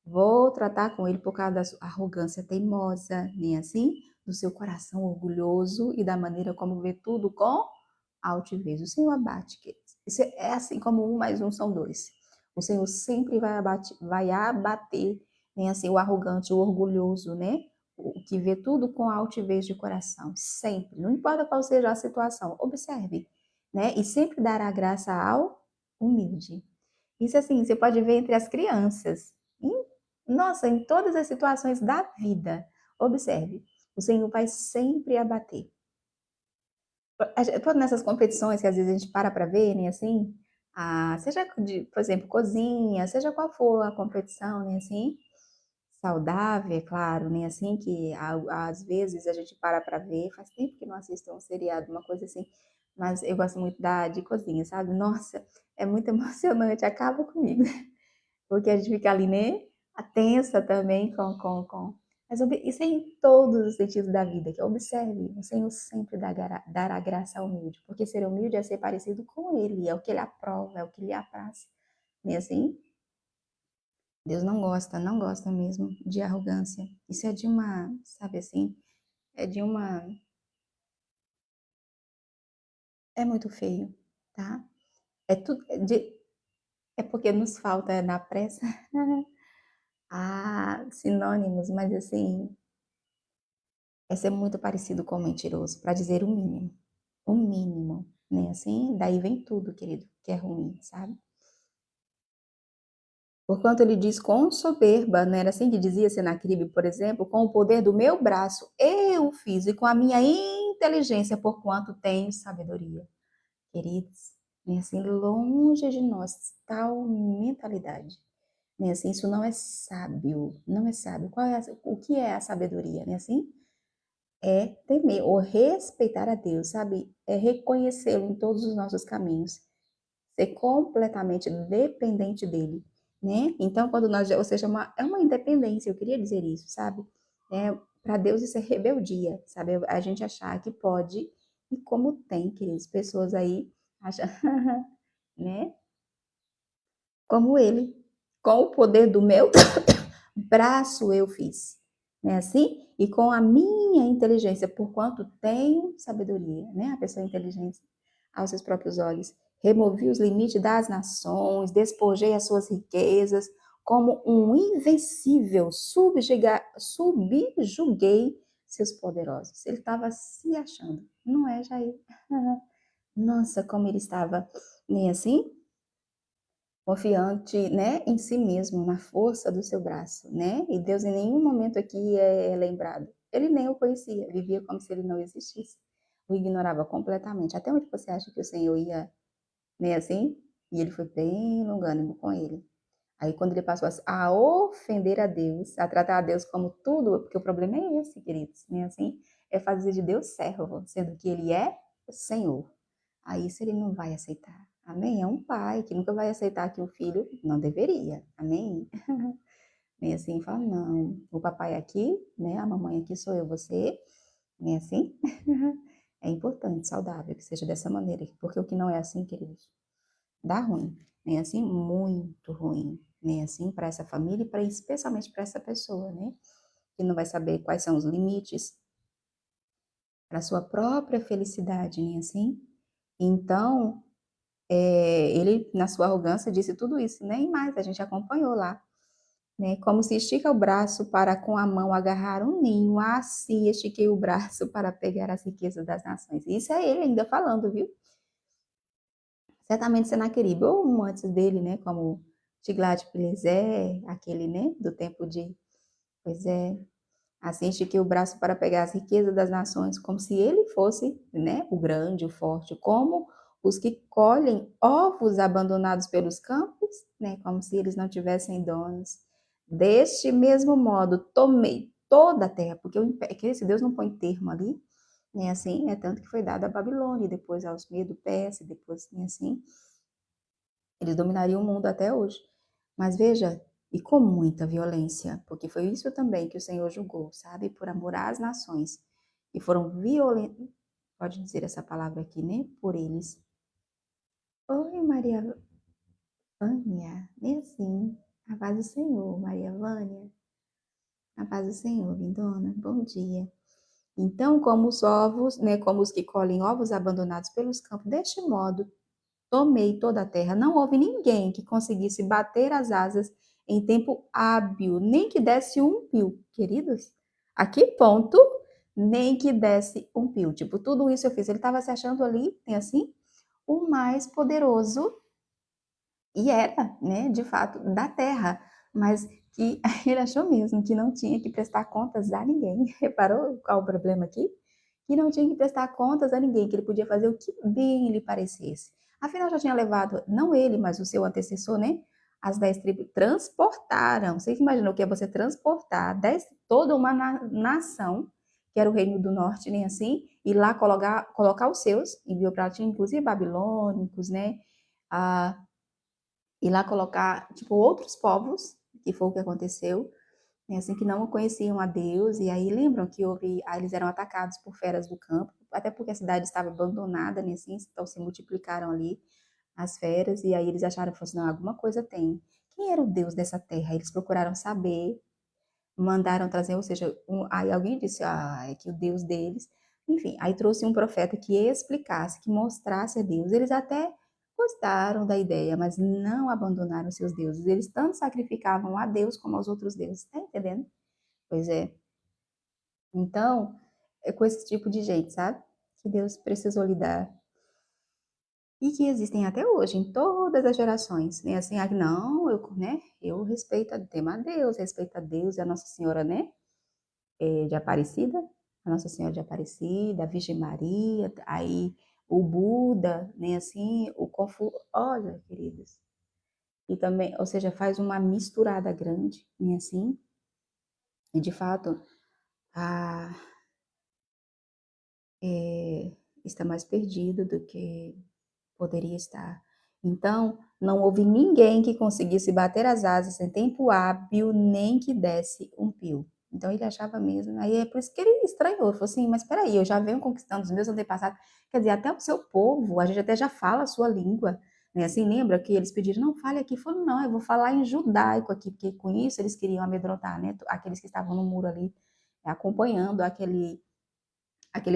Vou tratar com ele por causa da sua arrogância teimosa, nem assim, do seu coração orgulhoso e da maneira como vê tudo com altivez. O Senhor abate, queridos. Isso é assim como um mais um são dois. O Senhor sempre vai abater, nem assim, o arrogante, o orgulhoso, né? O que vê tudo com altivez de coração. Sempre. Não importa qual seja a situação. Observe, né? E sempre dará graça ao humilde. Isso assim, você pode ver entre as crianças. Nossa, em todas as situações da vida. Observe, o Senhor vai sempre abater. Todas nessas competições que às vezes a gente para ver, né, assim, seja de, por exemplo, cozinha, seja qual for a competição, né, assim, saudável, é claro, né, assim, que às vezes a gente para ver, faz tempo que não assisto um seriado, uma coisa assim, mas eu gosto muito de cozinha, sabe? Nossa, é muito emocionante, acaba comigo. Porque a gente fica ali, né? Tensa também com. Mas isso é em todos os sentidos da vida, que observe, o Senhor sempre dará graça ao humilde, porque ser humilde é ser parecido com Ele, é o que Ele aprova, é o que Ele apraz. Não é assim? Deus não gosta, não gosta mesmo de arrogância. Isso é de uma, sabe assim, é de uma, é muito feio, tá? É tudo, é porque nos falta na pressa sinônimos, mas assim, é ser muito parecido com o mentiroso, para dizer o mínimo. O mínimo, né? Assim, daí vem tudo, querido, que é ruim, sabe? Porquanto ele diz com soberba, não era assim que dizia Senaqueribe, por exemplo, com o poder do meu braço eu fiz, e com a minha inteligência, porquanto tenho sabedoria. Queridos, né? Assim, longe de nós tal mentalidade. Né? Assim, isso não é sábio, não é sábio. O que é a sabedoria? Né? Assim, é temer ou respeitar a Deus, sabe? É reconhecê-lo em todos os nossos caminhos, ser completamente dependente dele, né? Então, quando nós, ou seja, é uma independência, eu queria dizer isso, sabe? Para Deus isso é rebeldia, sabe? A gente achar que pode, e como tem, queridos, pessoas aí, acham, né? Como ele, com o poder do meu braço eu fiz, né? Assim, e com a minha inteligência, porquanto tenho sabedoria, né? A pessoa inteligente aos seus próprios olhos, removi os limites das nações, despojei as suas riquezas, como um invencível, subjuguei seus poderosos. Ele estava se achando, não é, Jair? Nossa, como ele estava, nem assim, confiante, né, em si mesmo, na força do seu braço, né? E Deus em nenhum momento aqui é lembrado. Ele nem o conhecia, vivia como se ele não existisse. O ignorava completamente. Até onde você acha que o Senhor ia, né, assim? E ele foi bem longânimo com ele. Aí quando ele passou a ofender a Deus, a tratar a Deus como tudo, porque o problema é esse, queridos, né, assim? É fazer de Deus servo, sendo que ele é o Senhor. Aí isso ele não vai aceitar. Amém? É um pai que nunca vai aceitar que o filho não deveria. Amém? Nem assim, fala, não, o papai aqui, né? A mamãe aqui sou eu, você, nem assim. É importante, saudável, que seja dessa maneira, porque o que não é assim, queridos, dá ruim, nem assim, muito ruim, nem assim para essa família e especialmente para essa pessoa, né? Que não vai saber quais são os limites para sua própria felicidade, nem assim. Então, ele, na sua arrogância, disse tudo isso, nem mais, a gente acompanhou lá. né? Como se estica o braço para com a mão agarrar um ninho, assim estiquei o braço para pegar as riquezas das nações. Isso é ele ainda falando, viu? Certamente Senaqueribe, ou um antes dele, né? Como Tiglat-Pileser, aquele, né? Do tempo de... Pois é, assim estiquei o braço para pegar as riquezas das nações, como se ele fosse, né, o grande, o forte, como os que colhem ovos abandonados pelos campos, né, como se eles não tivessem donos. Deste mesmo modo, tomei toda a terra, porque que esse Deus não põe termo ali, né, assim, é tanto que foi dado à Babilônia, depois aos Medo-Persa, depois, né, assim, eles dominariam o mundo até hoje. Mas veja, e com muita violência, porque foi isso também que o Senhor julgou, sabe? Por amor às nações, que foram violentos, pode dizer essa palavra aqui, né? Por eles. Oi, Maria Vânia, nem assim. A paz do Senhor, Maria Vânia. A paz do Senhor, lindona. Bom dia. Então, como os ovos, né? Como os que colhem ovos abandonados pelos campos, deste modo, tomei toda a terra. Não houve ninguém que conseguisse bater as asas em tempo hábil, nem que desse um pio, queridos. A que ponto? Nem que desse um pio. Tipo, tudo isso eu fiz. Ele estava se achando ali, tem assim, o mais poderoso, e era, né, de fato, da terra. Mas que ele achou mesmo que não tinha que prestar contas a ninguém. Reparou qual o problema aqui? Que não tinha que prestar contas a ninguém, que ele podia fazer o que bem lhe parecesse. Afinal, já tinha levado, não ele, mas o seu antecessor, né? As 10 tribos transportaram. Você imaginou que é você transportar toda uma nação, que era o reino do norte, nem assim, e lá colocar os seus, enviou para ti, inclusive babilônicos, né? Ah, e lá colocar, tipo, outros povos, que foi o que aconteceu, né, assim, que não conheciam a Deus, e aí lembram que eles eram atacados por feras do campo, até porque a cidade estava abandonada, né, assim, então se multiplicaram ali as feras, e aí eles acharam, falaram assim, não, alguma coisa tem. Quem era o Deus dessa terra? Eles procuraram saber, mandaram trazer, ou seja, aí alguém disse, é que o Deus deles, enfim, aí trouxe um profeta que explicasse, que mostrasse a Deus. Eles até gostaram da ideia, mas não abandonaram seus deuses. Eles tanto sacrificavam a Deus como aos outros deuses. Tá entendendo? Pois é. Então, é com esse tipo de gente, sabe? Que Deus precisou lidar. E que existem até hoje, em todas as gerações. Nem assim, não, eu respeito, tema a Deus, respeito a Deus e a Nossa Senhora, né? De Aparecida, a Nossa Senhora de Aparecida, a Virgem Maria, aí o Buda, né, assim, o Confúcio, olha, queridos, e também, ou seja, faz uma misturada grande, né, assim, e de fato, a, está mais perdido do que poderia estar. Então, não houve ninguém que conseguisse bater as asas em tempo hábil, nem que desse um pio. Então, ele achava mesmo. Aí é por isso que ele estranhou. Ele falou assim: mas espera aí, eu já venho conquistando os meus antepassados. Quer dizer, até o seu povo, a gente até já fala a sua língua. Né? Assim, lembra que eles pediram: não, fale aqui. Falou: não, eu vou falar em judaico aqui, porque com isso eles queriam amedrontar, né? Aqueles que estavam no muro ali, acompanhando aquele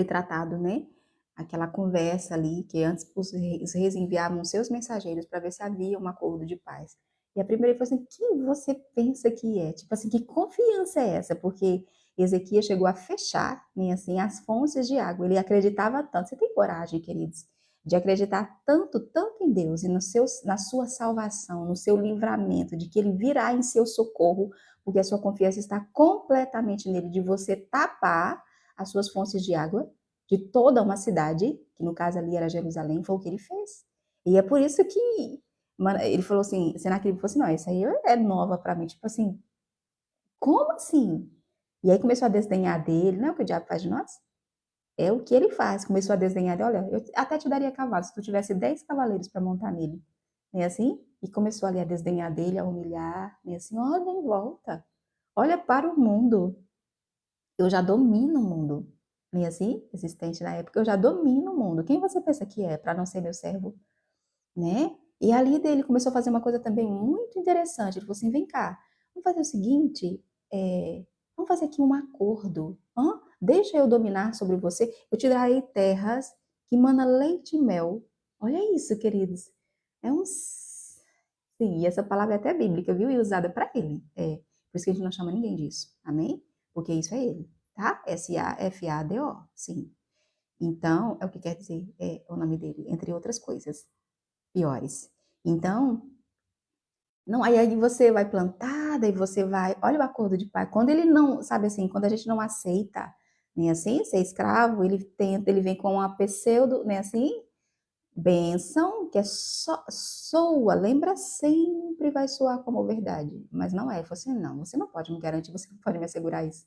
tratado, né? Aquela conversa ali, que antes os reis enviavam seus mensageiros para ver se havia um acordo de paz. E a primeira foi assim: quem você pensa que é? Tipo assim, que confiança é essa? Porque Ezequias chegou a fechar, né, assim, as fontes de água. Ele acreditava tanto. Você tem coragem, queridos, de acreditar tanto, tanto em Deus e na sua salvação, no seu livramento, de que Ele virá em seu socorro, porque a sua confiança está completamente nele, de você tapar as suas fontes de água de toda uma cidade, que no caso ali era Jerusalém, foi o que ele fez. E é por isso que ele falou assim, Senaqueribe falou assim, não, isso aí é nova para mim, tipo assim, como assim? E aí começou a desdenhar dele, não é o que o diabo faz de nós? É o que ele faz, começou a desdenhar dele, olha, eu até te daria cavalo, se tu tivesse 10 cavaleiros para montar nele, né, assim? E começou ali a desdenhar dele, a humilhar, né, assim, olha em volta, olha para o mundo, eu já domino o mundo. Nem assim, existente na época, eu já domino o mundo. Quem você pensa que é para não ser meu servo, né? E ali dele começou a fazer uma coisa também muito interessante. Ele falou assim: vem cá, vamos fazer o seguinte, vamos fazer aqui um acordo. Deixa eu dominar sobre você, eu te darei terras que mana leite e mel. Olha isso, queridos. É um. Sim, essa palavra é até bíblica, viu? E usada para ele. Por isso que a gente não chama ninguém disso, amém? Porque isso é ele, tá? S-A-F-A-D-O, sim. Então, é o que quer dizer o nome dele, entre outras coisas piores. Então, não, aí você vai plantar, daí você vai, olha o acordo de pai. Quando ele não, sabe assim, quando a gente não aceita, nem assim, ser escravo, ele tenta, ele vem com uma pseudo, né, assim, bênção, que é só, soa, lembra, sempre vai soar como verdade, mas não é, você não pode me garantir, você não pode me assegurar isso.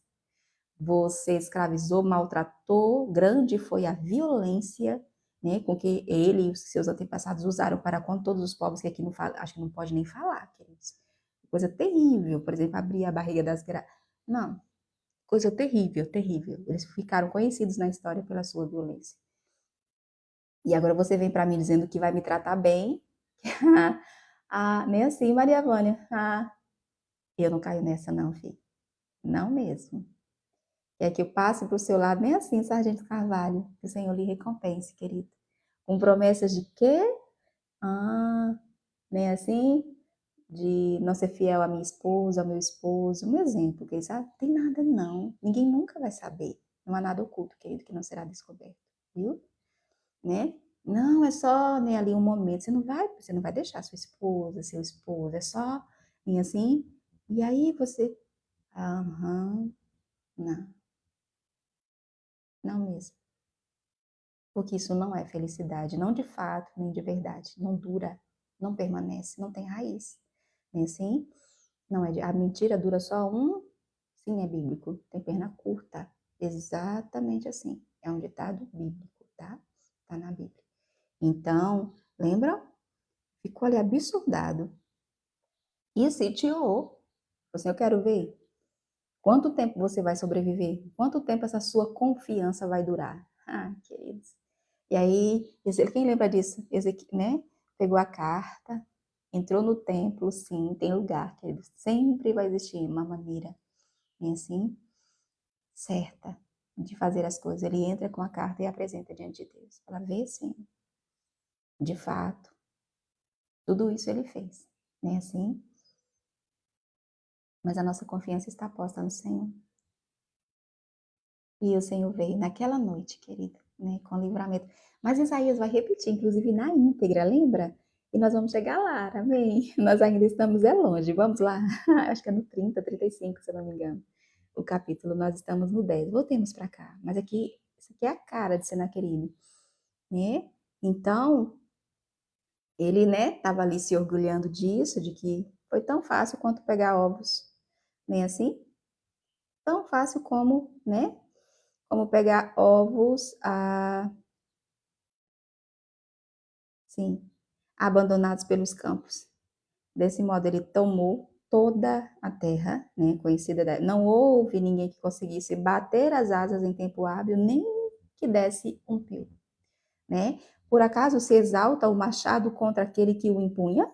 Você escravizou, maltratou, grande foi a violência, né, com que ele e os seus antepassados usaram para com todos os povos, que aqui não fala, acho que não pode nem falar, queridos. Coisa terrível, por exemplo, abrir a barriga das não, coisa terrível, terrível. Eles ficaram conhecidos na história pela sua violência. E agora você vem para mim dizendo que vai me tratar bem. Nem assim, Maria Vânia. Eu não caio nessa não, filho. Não mesmo. Quer que eu passe para o seu lado, nem assim, Sargento Carvalho. Que o Senhor lhe recompense, querido. Com promessas de quê? Nem assim? De não ser fiel à minha esposa, ao meu esposo. Um exemplo, que sabe? Tem nada não. Ninguém nunca vai saber. Não há nada oculto, querido, que não será descoberto. Viu? Né? Não, é só nem ali um momento. Você não vai deixar sua esposa, seu esposo. É só nem assim. E aí você, não, não mesmo. Porque isso não é felicidade, não de fato, nem de verdade. Não dura, não permanece, não tem raiz. Nem assim? Não é a mentira dura só sim, é bíblico. Tem perna curta. Exatamente assim. É um ditado bíblico, tá? Tá na Bíblia. Então, lembra? Ficou ali absurdado. E sitiou. Assim, eu quero ver. Quanto tempo você vai sobreviver? Quanto tempo essa sua confiança vai durar? Queridos. E aí, quem lembra disso? Né? Pegou a carta, entrou no templo, sim, tem lugar, queridos. Sempre vai existir uma maneira, bem assim, certa de fazer as coisas. Ele entra com a carta e apresenta diante de Deus. Ela vê, sim, de fato, tudo isso ele fez, né? Assim, mas a nossa confiança está posta no Senhor. E o Senhor veio naquela noite, querido, né, com livramento. Mas Isaías vai repetir, inclusive na íntegra, lembra? E nós vamos chegar lá, amém? Nós ainda estamos longe, vamos lá. Acho que é no 35, se eu não me engano. O capítulo, nós estamos no 10. Voltemos para cá. Mas aqui, isso aqui é a cara de Senaqueribe, né? Então, ele, né, estava ali se orgulhando disso, de que foi tão fácil quanto pegar ovos, nem assim? Tão fácil como, né? Como pegar ovos, sim, abandonados pelos campos. Desse modo, ele tomou toda a terra, né, conhecida. Não houve ninguém que conseguisse bater as asas em tempo hábil, nem que desse um pio, né? Por acaso se exalta o machado contra aquele que o empunha?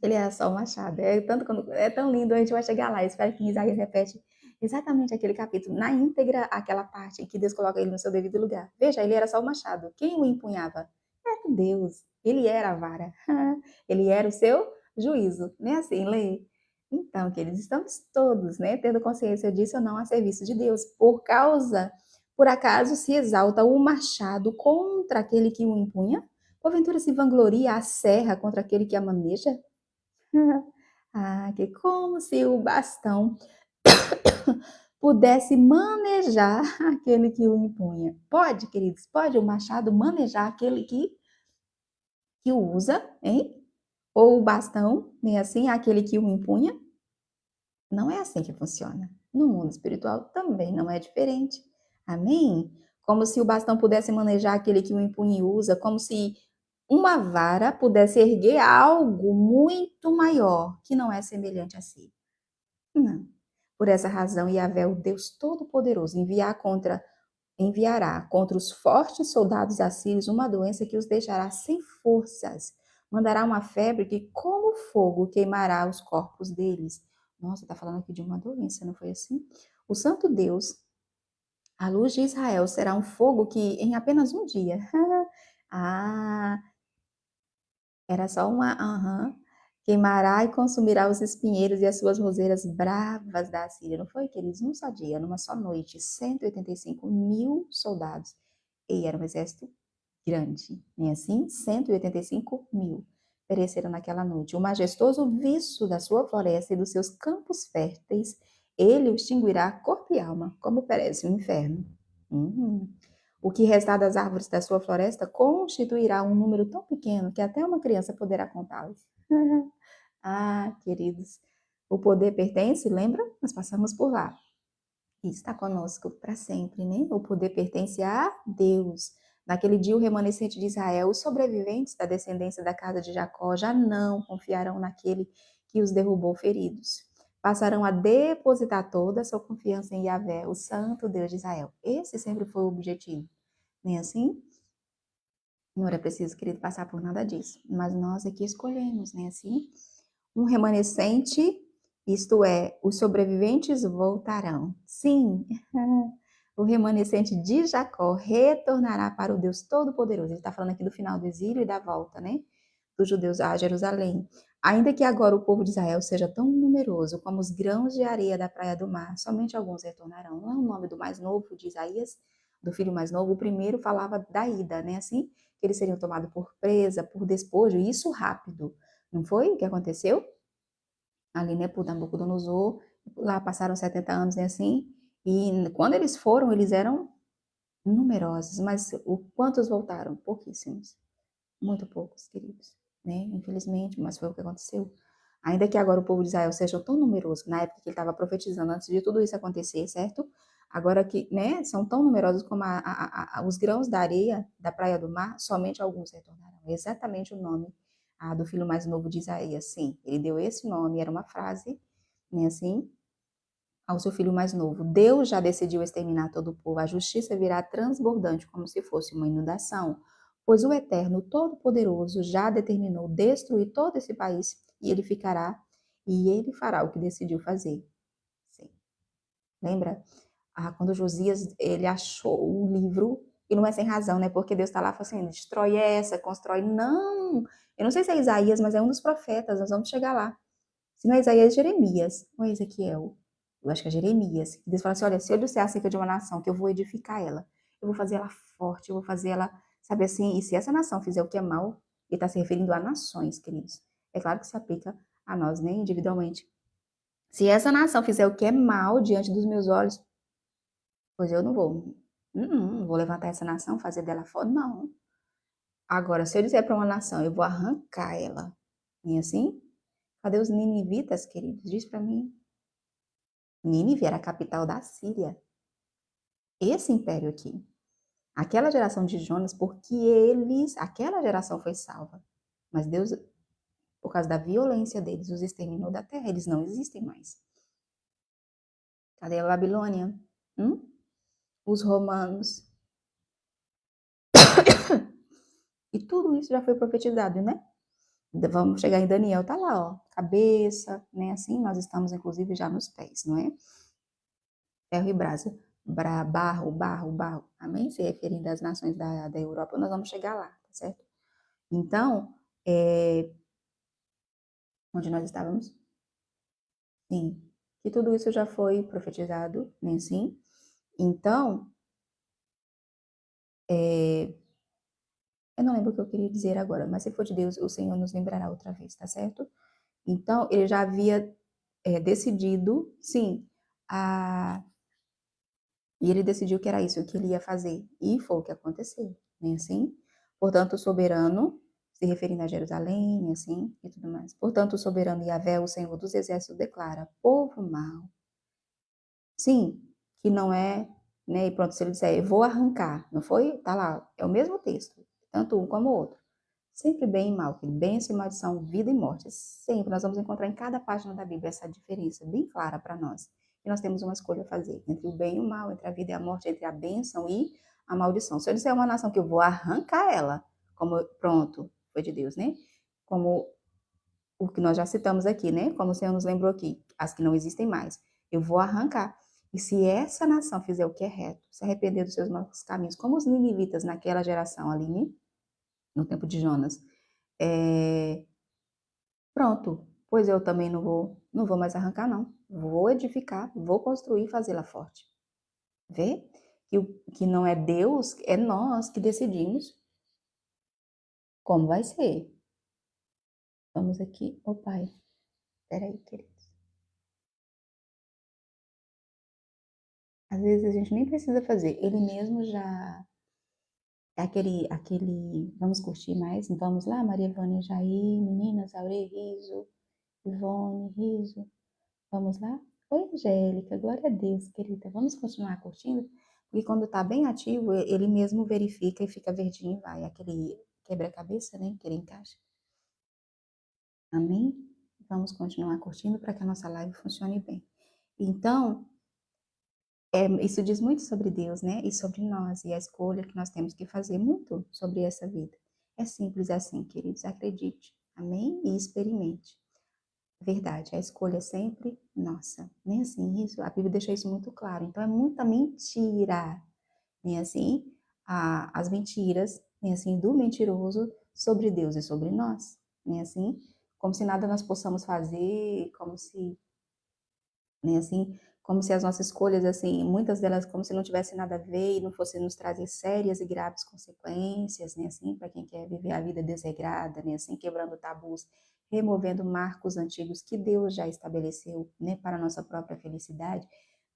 Ele é só um machado. É tão lindo, a gente vai chegar lá. Eu espero que Isaías repete exatamente aquele capítulo, na íntegra, aquela parte em que Deus coloca ele no seu devido lugar. Veja, ele era só o machado. Quem o empunhava? Era Deus. Ele era a vara. Ele era o seu juízo. Não é assim, Lê? Então, queridos, estamos todos, né, tendo consciência disso ou não, a serviço de Deus. Por acaso, se exalta o machado contra aquele que o empunha? Porventura se vangloria a serra contra aquele que a maneja? Que como se o bastão pudesse manejar aquele que o empunha. Pode, queridos, pode o machado manejar aquele que o usa, hein? Ou o bastão, nem assim, aquele que o empunha? Não é assim que funciona. No mundo espiritual também não é diferente. Amém? Como se o bastão pudesse manejar aquele que o empunha e usa, como se uma vara pudesse erguer algo muito maior que não é semelhante a si. Não. Por essa razão, Yahvé, o Deus Todo-Poderoso, enviará contra os fortes soldados assírios uma doença que os deixará sem forças. Mandará uma febre que, como fogo, queimará os corpos deles. Nossa, está falando aqui de uma doença, não foi assim? O Santo Deus, a luz de Israel, será um fogo que, em apenas um dia, era só uma, Queimará e consumirá os espinheiros e as suas roseiras bravas da Assíria. Não foi, queridos? Num só dia, numa só noite, 185 mil soldados. E era um exército grande, nem assim? 185 mil pereceram naquela noite. O majestoso viço da sua floresta e dos seus campos férteis, ele o extinguirá corpo e alma, como perece o inferno. O que restar das árvores da sua floresta constituirá um número tão pequeno que até uma criança poderá contá-los. Ah, queridos, o poder pertence, lembra? Nós passamos por lá. E está conosco para sempre, né? O poder pertence a Deus. Naquele dia, o remanescente de Israel, os sobreviventes da descendência da casa de Jacó, já não confiarão naquele que os derrubou feridos. Passarão a depositar toda a sua confiança em Yahvé, o Santo Deus de Israel. Esse sempre foi o objetivo. Nem assim? Não era preciso, querido, passar por nada disso. Mas nós aqui escolhemos, né? Assim, um remanescente, isto é, os sobreviventes voltarão. Sim, o remanescente de Jacó retornará para o Deus Todo-Poderoso. Ele está falando aqui do final do exílio e da volta, né? Dos judeus a Jerusalém. Ainda que agora o povo de Israel seja tão numeroso como os grãos de areia da praia do mar, somente alguns retornarão. Não é o nome do mais novo de Isaías, do filho mais novo. O primeiro falava da ida, né? Assim, que eles seriam tomados por presa, por despojo, e isso rápido. Não foi o que aconteceu? Ali, né, por Nabucodonosor, lá passaram 70 anos, né, assim, e quando eles foram, eles eram numerosos, mas quantos voltaram? Pouquíssimos, muito poucos, queridos, né, infelizmente, mas foi o que aconteceu. Ainda que agora o povo de Israel seja tão numeroso, na época que ele estava profetizando, antes de tudo isso acontecer, certo? Agora que, né, são tão numerosos como os grãos da areia da praia do mar, somente alguns retornarão. É exatamente o nome do filho mais novo de Isaías, sim. Ele deu esse nome, era uma frase, né, assim, ao seu filho mais novo. Deus já decidiu exterminar todo o povo. A justiça virá transbordante, como se fosse uma inundação. Pois o Eterno Todo-Poderoso já determinou destruir todo esse país, e ele fará o que decidiu fazer. Sim. Lembra? Quando Josias, ele achou o livro, e não é sem razão, né? Porque Deus está lá e fala assim, destrói essa, constrói. Não! Eu não sei se é Isaías, mas é um dos profetas, nós vamos chegar lá. Se não é Isaías, é Jeremias, ou é Ezequiel? Eu acho que é Jeremias. Deus fala assim, olha, se eu disser acerca de uma nação, que eu vou edificar ela, eu vou fazer ela forte, eu vou fazer ela, sabe assim, e se essa nação fizer o que é mal, ele está se referindo a nações, queridos. É claro que se aplica a nós, né, individualmente. Se essa nação fizer o que é mal diante dos meus olhos, pois eu não vou. Não vou levantar essa nação, fazer dela fora, não. Agora, se eu disser para uma nação, eu vou arrancar ela. E assim, cadê os ninivitas, queridos? Diz para mim. Nínive era a capital da Síria. Esse império aqui. Aquela geração de Jonas, porque aquela geração foi salva. Mas Deus, por causa da violência deles, os exterminou da terra. Eles não existem mais. Cadê a Babilônia? Os romanos. E tudo isso já foi profetizado, né? Vamos chegar em Daniel, tá lá, ó. Cabeça, né? Assim, nós estamos, inclusive, já nos pés, não é? Ferro e brasa. Barro, barro, barro. Amém? Se referindo às nações da Europa, nós vamos chegar lá, tá certo? Então, onde nós estávamos? Sim. Que tudo isso já foi profetizado, né? Assim. Então, eu não lembro o que eu queria dizer agora, mas se for de Deus, o Senhor nos lembrará outra vez, tá certo? Então, ele já havia decidido, sim, e ele decidiu que era isso que ele ia fazer. E foi o que aconteceu, né? Assim. Portanto, o soberano, se referindo a Jerusalém, assim, e tudo mais. Portanto, o soberano Yahvé, o Senhor dos Exércitos, declara: povo mau. Sim, que não é, né? E pronto, se ele disser, eu vou arrancar, não foi? Tá lá, é o mesmo texto, tanto um como o outro. Sempre bem e mal, bênção e maldição, vida e morte. Sempre nós vamos encontrar em cada página da Bíblia essa diferença bem clara para nós. E nós temos uma escolha a fazer entre o bem e o mal, entre a vida e a morte, entre a bênção e a maldição. Se eu disser uma nação que eu vou arrancar ela, como pronto, foi de Deus, né? Como o que nós já citamos aqui, né? Como o Senhor nos lembrou aqui, as que não existem mais. Eu vou arrancar. E se essa nação fizer o que é reto, se arrepender dos seus maus caminhos, como os ninivitas naquela geração ali, né? No tempo de Jonas, Pronto, pois eu também não vou mais arrancar não. Vou edificar, vou construir e fazê-la forte. Vê? Que não é Deus, é nós que decidimos como vai ser. Vamos aqui, ô Pai, peraí, queridos. Às vezes a gente nem precisa fazer, Ele mesmo já... vamos curtir mais? Vamos lá, Maria Vânia, Jair, meninas, Aure, Riso, Ivone, Riso. Vamos lá? Oi, Angélica, glória a Deus, querida. Vamos continuar curtindo? Porque quando tá bem ativo, ele mesmo verifica e fica verdinho e vai. Aquele quebra-cabeça, né? Que ele encaixa. Amém? Vamos continuar curtindo para que a nossa live funcione bem. Então, isso diz muito sobre Deus, né? E sobre nós, e a escolha que nós temos que fazer muito sobre essa vida. É simples assim, queridos. Acredite. Amém? E experimente. Verdade, a escolha é sempre nossa. Nem assim, isso, a Bíblia deixa isso muito claro. Então é muita mentira, nem assim, as mentiras, nem assim, do mentiroso sobre Deus e sobre nós, nem assim, como se nada nós possamos fazer, como se, nem assim, como se as nossas escolhas, assim, muitas delas como se não tivessem nada a ver e não fossem nos trazer sérias e graves consequências, nem assim, para quem quer viver a vida desregrada, nem assim, quebrando tabus, removendo marcos antigos que Deus já estabeleceu, né, para a nossa própria felicidade.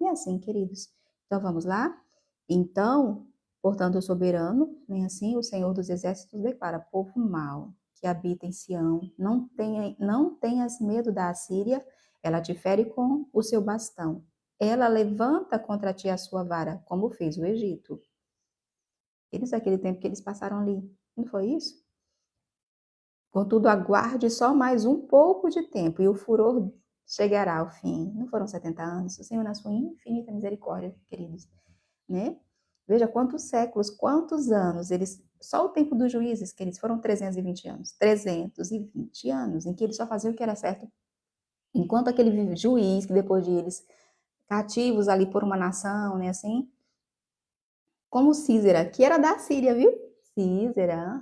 E assim, queridos. Então vamos lá? Então, portanto, o soberano, nem assim, o Senhor dos exércitos declara: povo mau que habita em Sião, não tenhas medo da Assíria, ela te fere com o seu bastão. Ela levanta contra ti a sua vara, como fez o Egito. Eles, aquele tempo que eles passaram ali, não foi isso? Contudo, aguarde só mais um pouco de tempo, e o furor chegará ao fim. Não foram 70 anos? O Senhor, na sua infinita misericórdia, queridos, né? Veja quantos séculos, quantos anos, só o tempo dos juízes, que eles foram 320 anos. 320 anos, em que eles só faziam o que era certo. Enquanto aquele juiz, que depois de eles cativos ali por uma nação, né, assim, como Císera, que era da Síria, viu? Císera,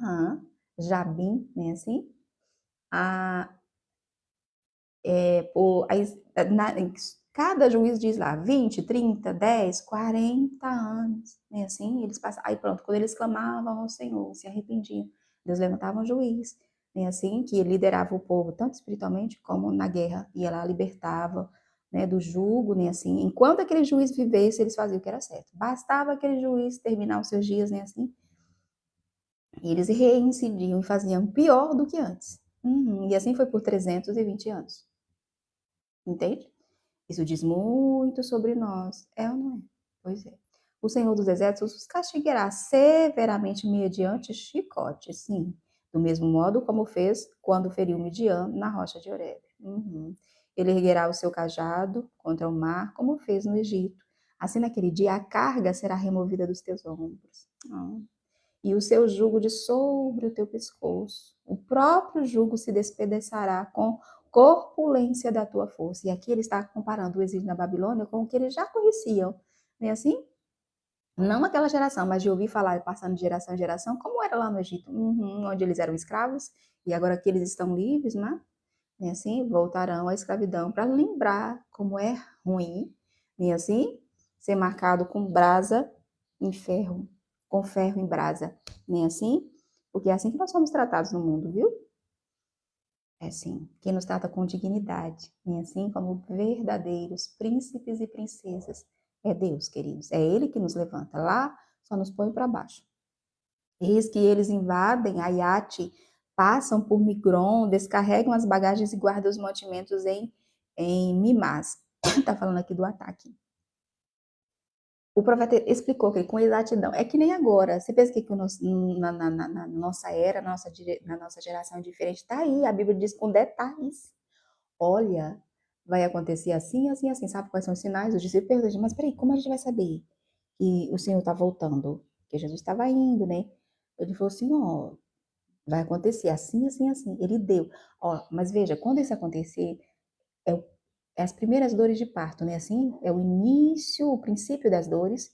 Jabim, né, assim, a, na, cada juiz diz lá, 20, 30, 10, 40 anos, né, assim, eles passam, aí pronto, quando eles clamavam ao Senhor, se arrependiam, Deus levantava um juiz, né, assim, que liderava o povo, tanto espiritualmente como na guerra, ia lá, libertava, né, do jugo, né, assim, enquanto aquele juiz vivesse, eles faziam o que era certo, bastava aquele juiz terminar os seus dias, né, assim, e eles reincidiam e faziam pior do que antes, e assim foi por 320 anos, entende? Isso diz muito sobre nós, é ou não é? Pois é. O Senhor dos Exércitos os castigará severamente mediante chicote, sim, do mesmo modo como fez quando feriu Midian na rocha de Horebe. Ele erguerá o seu cajado contra o mar, como fez no Egito. Assim, naquele dia, a carga será removida dos teus ombros. E o seu jugo de sobre o teu pescoço. O próprio jugo se despedaçará com corpulência da tua força. E aqui ele está comparando o exílio na Babilônia com o que eles já conheciam. Não é assim? Não aquela geração, mas de ouvir falar, passando de geração em geração, como era lá no Egito, onde eles eram escravos, e agora que eles estão livres, né? E assim, voltarão à escravidão para lembrar como é ruim, e assim, ser marcado com brasa em ferro, com ferro em brasa, nem assim? Porque é assim que nós somos tratados no mundo, viu? É assim, quem nos trata com dignidade, nem assim como verdadeiros príncipes e princesas, é Deus, queridos. É Ele que nos levanta. Lá só nos põe para baixo. Eis que eles invadem Ayate, passam por Migron, descarregam as bagagens e guardam os mantimentos em Mimás. Está falando aqui do ataque. O profeta explicou que com exatidão, é que nem agora, você pensa que na nossa era, na nossa geração é diferente, está aí, a Bíblia diz com detalhes. Olha, vai acontecer assim, assim, assim, sabe quais são os sinais? Os discípulos perguntam, mas peraí, como a gente vai saber que o Senhor está voltando? Porque Jesus estava indo, né? Ele falou assim, ó, vai acontecer assim, assim, assim. Ele deu. Ó, mas veja, quando isso acontecer, é, é as primeiras dores de parto, né? Assim, é o início, o princípio das dores.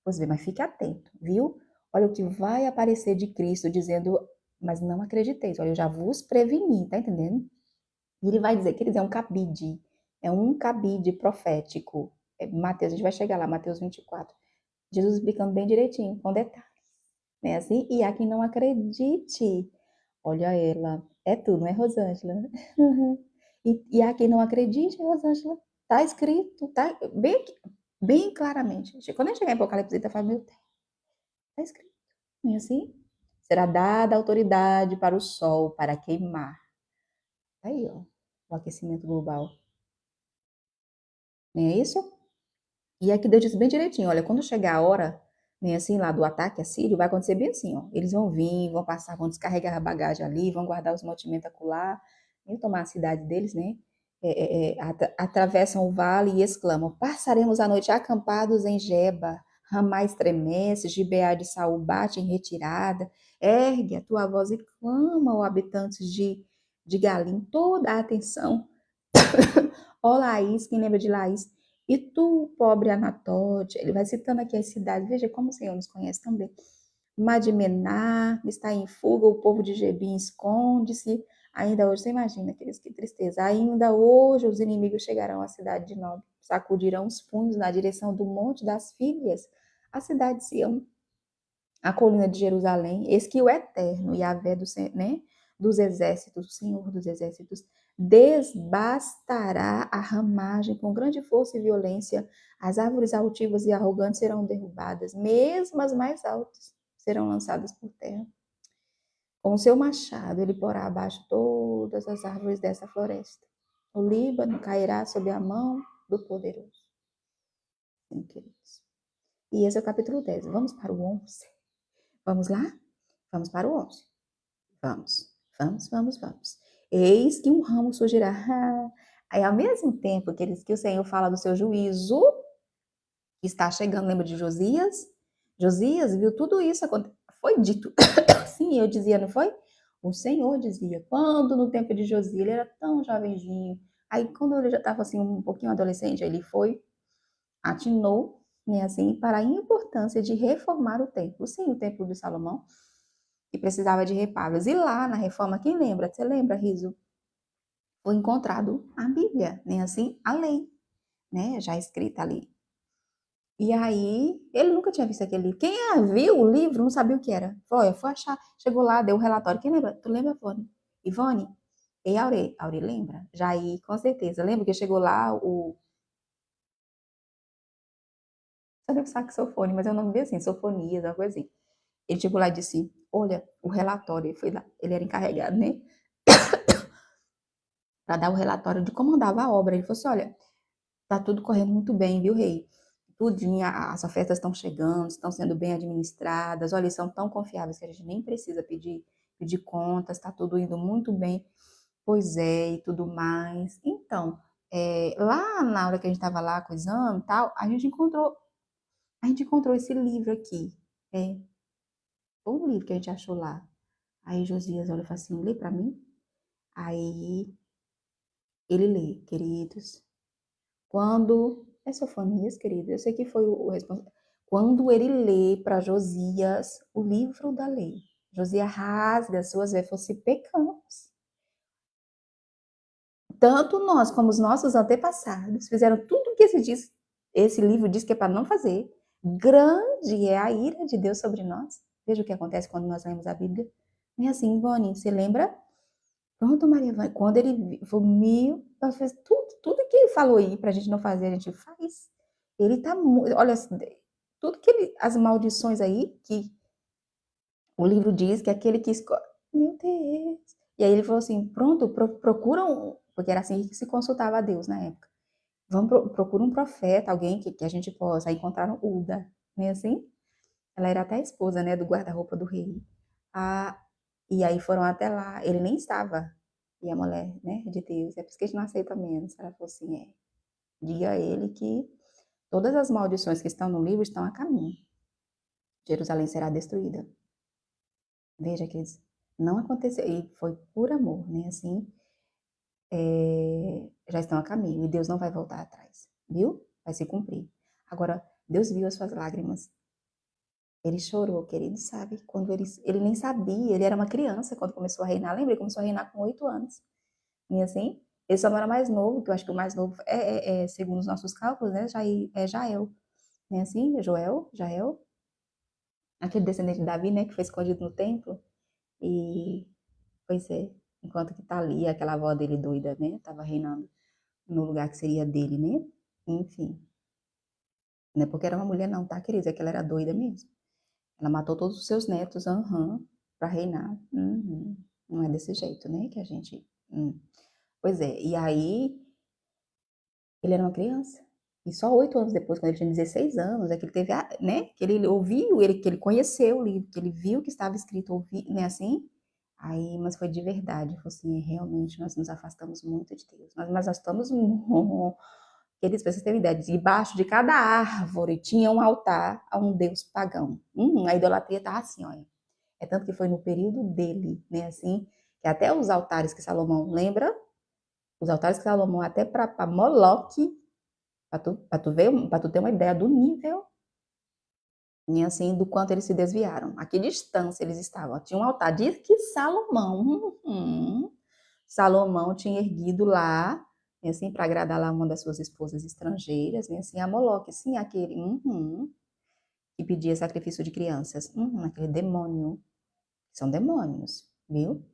Pois bem, mas fique atento, viu? Olha o que vai aparecer de Cristo dizendo, mas não acrediteis. Olha, eu já vos preveni, tá entendendo? E ele vai dizer que eles é um cabide profético. Mateus, a gente vai chegar lá, Mateus 24. Jesus explicando bem direitinho, com detalhes, né? Assim, e há quem não acredite. Olha ela, é tu, não é, Rosângela? E há quem não acredite, Rosângela. Tá escrito, tá bem claramente. Quando a gente chegar em Apocalipse, ele tá falando, meu Deus, tá escrito. E assim, será dada autoridade para o sol, para queimar. Aí, ó, o aquecimento global. Não é isso? E aqui Deus disse bem direitinho, olha, quando chegar a hora, né, assim, lá do ataque assírio, vai acontecer bem assim, ó. Eles vão vir, vão passar, vão descarregar a bagagem ali, vão guardar os mantimentos acolá, vão tomar a cidade deles, né? Atravessam o vale e exclamam, passaremos a noite acampados em Geba, Ramá estremece, Gibeá de Saul bate em retirada, ergue a tua voz e clama, ó habitantes de Galim, toda a atenção. Ó Laís, quem lembra de Laís? E tu, pobre Anatote, ele vai citando aqui as cidades, veja como o Senhor nos conhece também. Madmená está em fuga, o povo de Gebim esconde-se. Ainda hoje, você imagina, queridos, que tristeza. Ainda hoje os inimigos chegarão à cidade de Nob, sacudirão os punhos na direção do Monte das Filhas, a cidade de Sião, a colina de Jerusalém, eis que o eterno Yahvé né, dos exércitos, o Senhor dos exércitos, desbastará a ramagem com grande força e violência, as árvores altivas e arrogantes serão derrubadas, mesmo as mais altas serão lançadas por terra. Com o seu machado ele porá abaixo todas as árvores dessa floresta. O Líbano cairá sob a mão do poderoso. Sim, queridos. E esse é o capítulo 10. Vamos para o 11. Vamos lá? Vamos para o 11. Vamos. Eis que um ramo surgirá. Aí, ao mesmo tempo que o Senhor fala do seu juízo, que está chegando, lembra de Josias? Josias viu tudo isso acontecer. Foi dito. Sim, eu dizia, não foi? O Senhor dizia, quando no tempo de Josias, ele era tão jovenzinho. Aí, quando ele já estava assim, um pouquinho adolescente, ele foi, atinou, né, assim, para a importância de reformar o templo. Sim, o templo de Salomão, que precisava de reparos. E lá na reforma, quem lembra? Você lembra, Riso? Foi encontrado a Bíblia, né? Assim, a lei, né? Já escrita ali. E aí, ele nunca tinha visto aquele livro. Quem viu o livro não sabia o que era. Foi achar, chegou lá, deu o relatório. Quem lembra? Tu lembra, Ivone? Ivone? E Aure? Aure lembra? Jair, com certeza. Lembra que chegou lá o... Eu lembro saxofone, mas é o nome dele assim, Sofonias, uma coisa assim. Ele chegou lá e disse, olha, o relatório, ele foi lá, ele era encarregado, né? Para dar o relatório de como andava a obra. Ele falou assim, olha, tá tudo correndo muito bem, viu, rei? Tudinho, as ofertas estão chegando, estão sendo bem administradas, olha, são tão confiáveis que a gente nem precisa pedir contas, está tudo indo muito bem. Pois é, e tudo mais. Então, lá na hora que a gente estava lá coisando e tal, a gente encontrou esse livro aqui. Foi um livro que a gente achou lá. Aí Josias olha e fala assim, lê para mim. Aí ele lê, queridos. Quando. É Sofonias, querido. Eu sei que foi o responsável. Quando ele lê para Josias o livro da lei, Josias rasga suas vestes, se pecamos. Tanto nós como os nossos antepassados fizeram tudo o que esse livro diz que é para não fazer. Grande é a ira de Deus sobre nós. Veja o que acontece quando nós lemos a Bíblia. Não é assim, Ivone? Você lembra? Pronto, Maria, quando ele falou, nós fez tudo que ele falou aí pra gente não fazer, a gente faz. Ele tá muito, olha, tudo que as maldições aí, que o livro diz que aquele que escolhe, meu Deus. E aí ele falou assim, pronto, procura porque era assim que se consultava a Deus na época. Procura um profeta, alguém que a gente possa. Aí encontraram Uda, não é assim? Ela era até a esposa, né, do guarda-roupa do rei. Ah, e aí foram até lá, ele nem estava. E a mulher, né, de Deus, é por isso que a gente não aceita menos. Ela falou assim, diga a ele que todas as maldições que estão no livro estão a caminho. Jerusalém será destruída. Veja que não aconteceu, e foi por amor, né, assim, já estão a caminho, e Deus não vai voltar atrás, viu? Vai se cumprir. Agora, Deus viu as suas lágrimas. Ele chorou, querido, sabe? Quando ele nem sabia, ele era uma criança quando começou a reinar. Lembra? Ele começou a reinar com 8 anos. E assim, Ele só não era mais novo, que eu acho que o mais novo segundo os nossos cálculos, né? É Jael, né? Assim, Jael, aquele descendente de Davi, né? Que foi escondido no templo. E, pois é, enquanto que tá ali, aquela avó dele doida, né? Tava reinando no lugar que seria dele, né? Enfim. Não é porque era uma mulher, não, tá, querida? É que ela era doida mesmo. Ela matou todos os seus netos, pra reinar. Não é desse jeito, né? Que a gente. Pois é, e aí ele era uma criança. E só 8 anos depois, quando ele tinha 16 anos, é que ele teve, né? Que ele ouviu, que ele conheceu o livro, que ele viu que estava escrito, né? Assim. Aí, mas foi de verdade, foi assim, realmente nós nos afastamos muito de Deus. Mas nós estamos, eles, pra vocês terem ideia, debaixo de cada árvore tinha um altar a um deus pagão. A idolatria tá assim, olha. É tanto que foi no período dele, né, assim, que até os altares que Salomão lembra, os altares que Salomão até para Moloque, para tu ter uma ideia do nível, e assim, do quanto eles se desviaram. A que distância eles estavam. Tinha um altar, diz que Salomão tinha erguido lá, né, assim, para agradar lá uma das suas esposas estrangeiras, né, assim, a Moloque, sim, aquele, que pedia sacrifício de crianças, aquele demônio, são demônios, viu?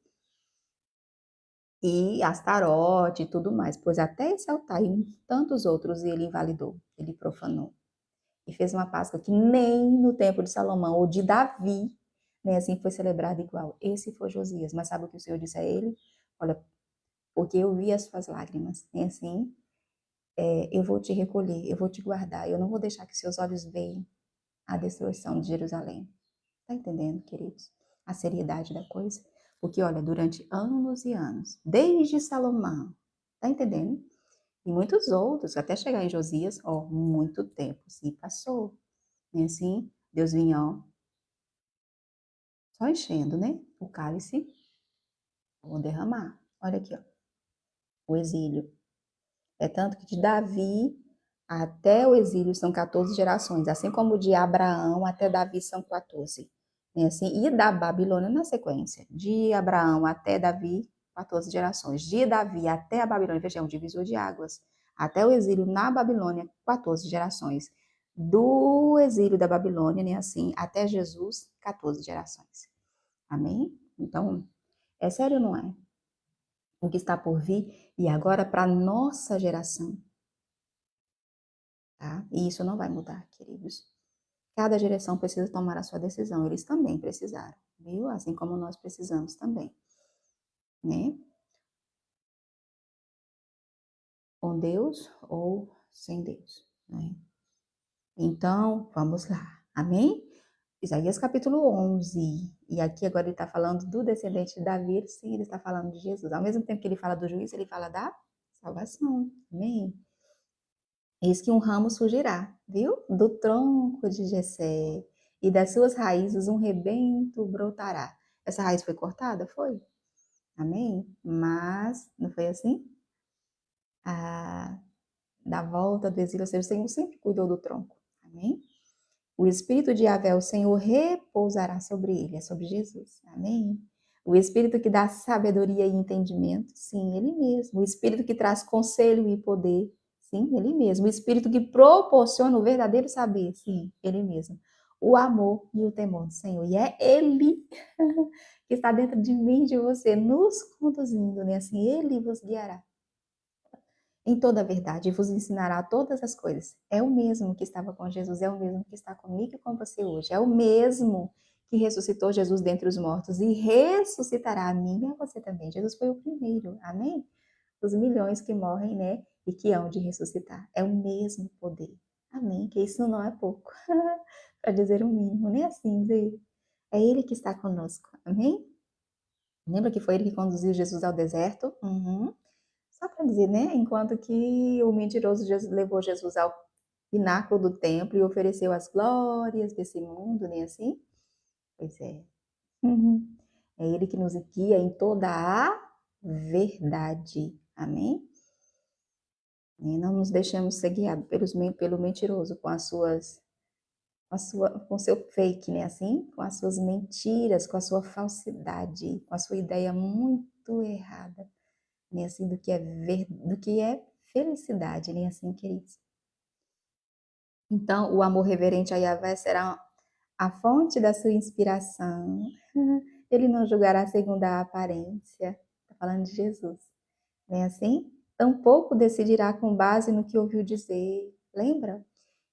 E Astarote e tudo mais, pois até esse altar e tantos outros ele invalidou, ele profanou. E fez uma Páscoa que nem no tempo de Salomão ou de Davi, né, assim foi celebrada igual. Esse foi Josias, mas sabe o que o Senhor disse a ele? Olha, porque eu vi as suas lágrimas, e assim, eu vou te recolher, eu vou te guardar, eu não vou deixar que seus olhos vejam a destruição de Jerusalém. Tá entendendo, queridos? A seriedade da coisa? Porque, olha, durante anos e anos, desde Salomão, tá entendendo? E muitos outros, até chegar em Josias, ó, muito tempo se passou. E assim, Deus vinha, ó, só enchendo, né? O cálice, vou derramar. Olha aqui, ó, o exílio. É tanto que de Davi até o exílio são 14 gerações, assim como de Abraão até Davi são 14. E, assim, e da Babilônia na sequência. De Abraão até Davi, 14 gerações. De Davi até a Babilônia, veja, é um divisor de águas. Até o exílio na Babilônia, 14 gerações. Do exílio da Babilônia, né, assim, até Jesus, 14 gerações. Amém? Então, é sério ou não é? O que está por vir, e agora para nossa geração, tá? E isso não vai mudar, queridos. Cada geração precisa tomar a sua decisão. Eles também precisaram, viu? Assim como nós precisamos também, né? Com Deus ou sem Deus, né? Então, vamos lá. Amém? Isaías capítulo 11. E aqui agora ele está falando do descendente de Davi. Sim, ele está falando de Jesus. Ao mesmo tempo que ele fala do juízo, ele fala da salvação. Amém? Eis que um ramo surgirá, viu? Do tronco de Jessé, e das suas raízes um rebento brotará. Essa raiz foi cortada? Foi. Amém? Mas, não foi assim? Da volta do exílio, ou seja, o Senhor sempre cuidou do tronco. Amém? O Espírito de Yahvé, o Senhor, repousará sobre ele, é sobre Jesus. Amém? O Espírito que dá sabedoria e entendimento, sim, ele mesmo. O Espírito que traz conselho e poder, sim, ele mesmo. O Espírito que proporciona o verdadeiro saber, sim, ele mesmo. O amor e o temor do Senhor. E é ele que está dentro de mim e de você, nos conduzindo, né? Assim, ele vos guiará em toda a verdade e vos ensinará todas as coisas. É o mesmo que estava com Jesus, é o mesmo que está comigo e com você hoje. É o mesmo que ressuscitou Jesus dentre os mortos e ressuscitará a mim e a você também. Jesus foi o primeiro, amém? Os milhões que morrem, né? E que hão de ressuscitar. É o mesmo poder, amém? Que isso não é pouco, para dizer o mínimo, nem assim dizer. É Ele que está conosco, amém? Lembra que foi Ele que conduziu Jesus ao deserto? Só para dizer, né? Enquanto que o mentiroso levou Jesus ao pináculo do templo e ofereceu as glórias desse mundo, nem assim? Pois é. É Ele que nos guia em toda a verdade. Amém? E não nos deixemos ser guiados pelo mentiroso com com seu fake, né? Assim, com as suas mentiras, com a sua falsidade, com a sua ideia muito errada. nem assim, do que é felicidade, nem assim, queridos. Então, o amor reverente a Yahvé será a fonte da sua inspiração. Ele não julgará segundo a aparência. Está falando de Jesus. Não é assim? Tampouco decidirá com base no que ouviu dizer. Lembra?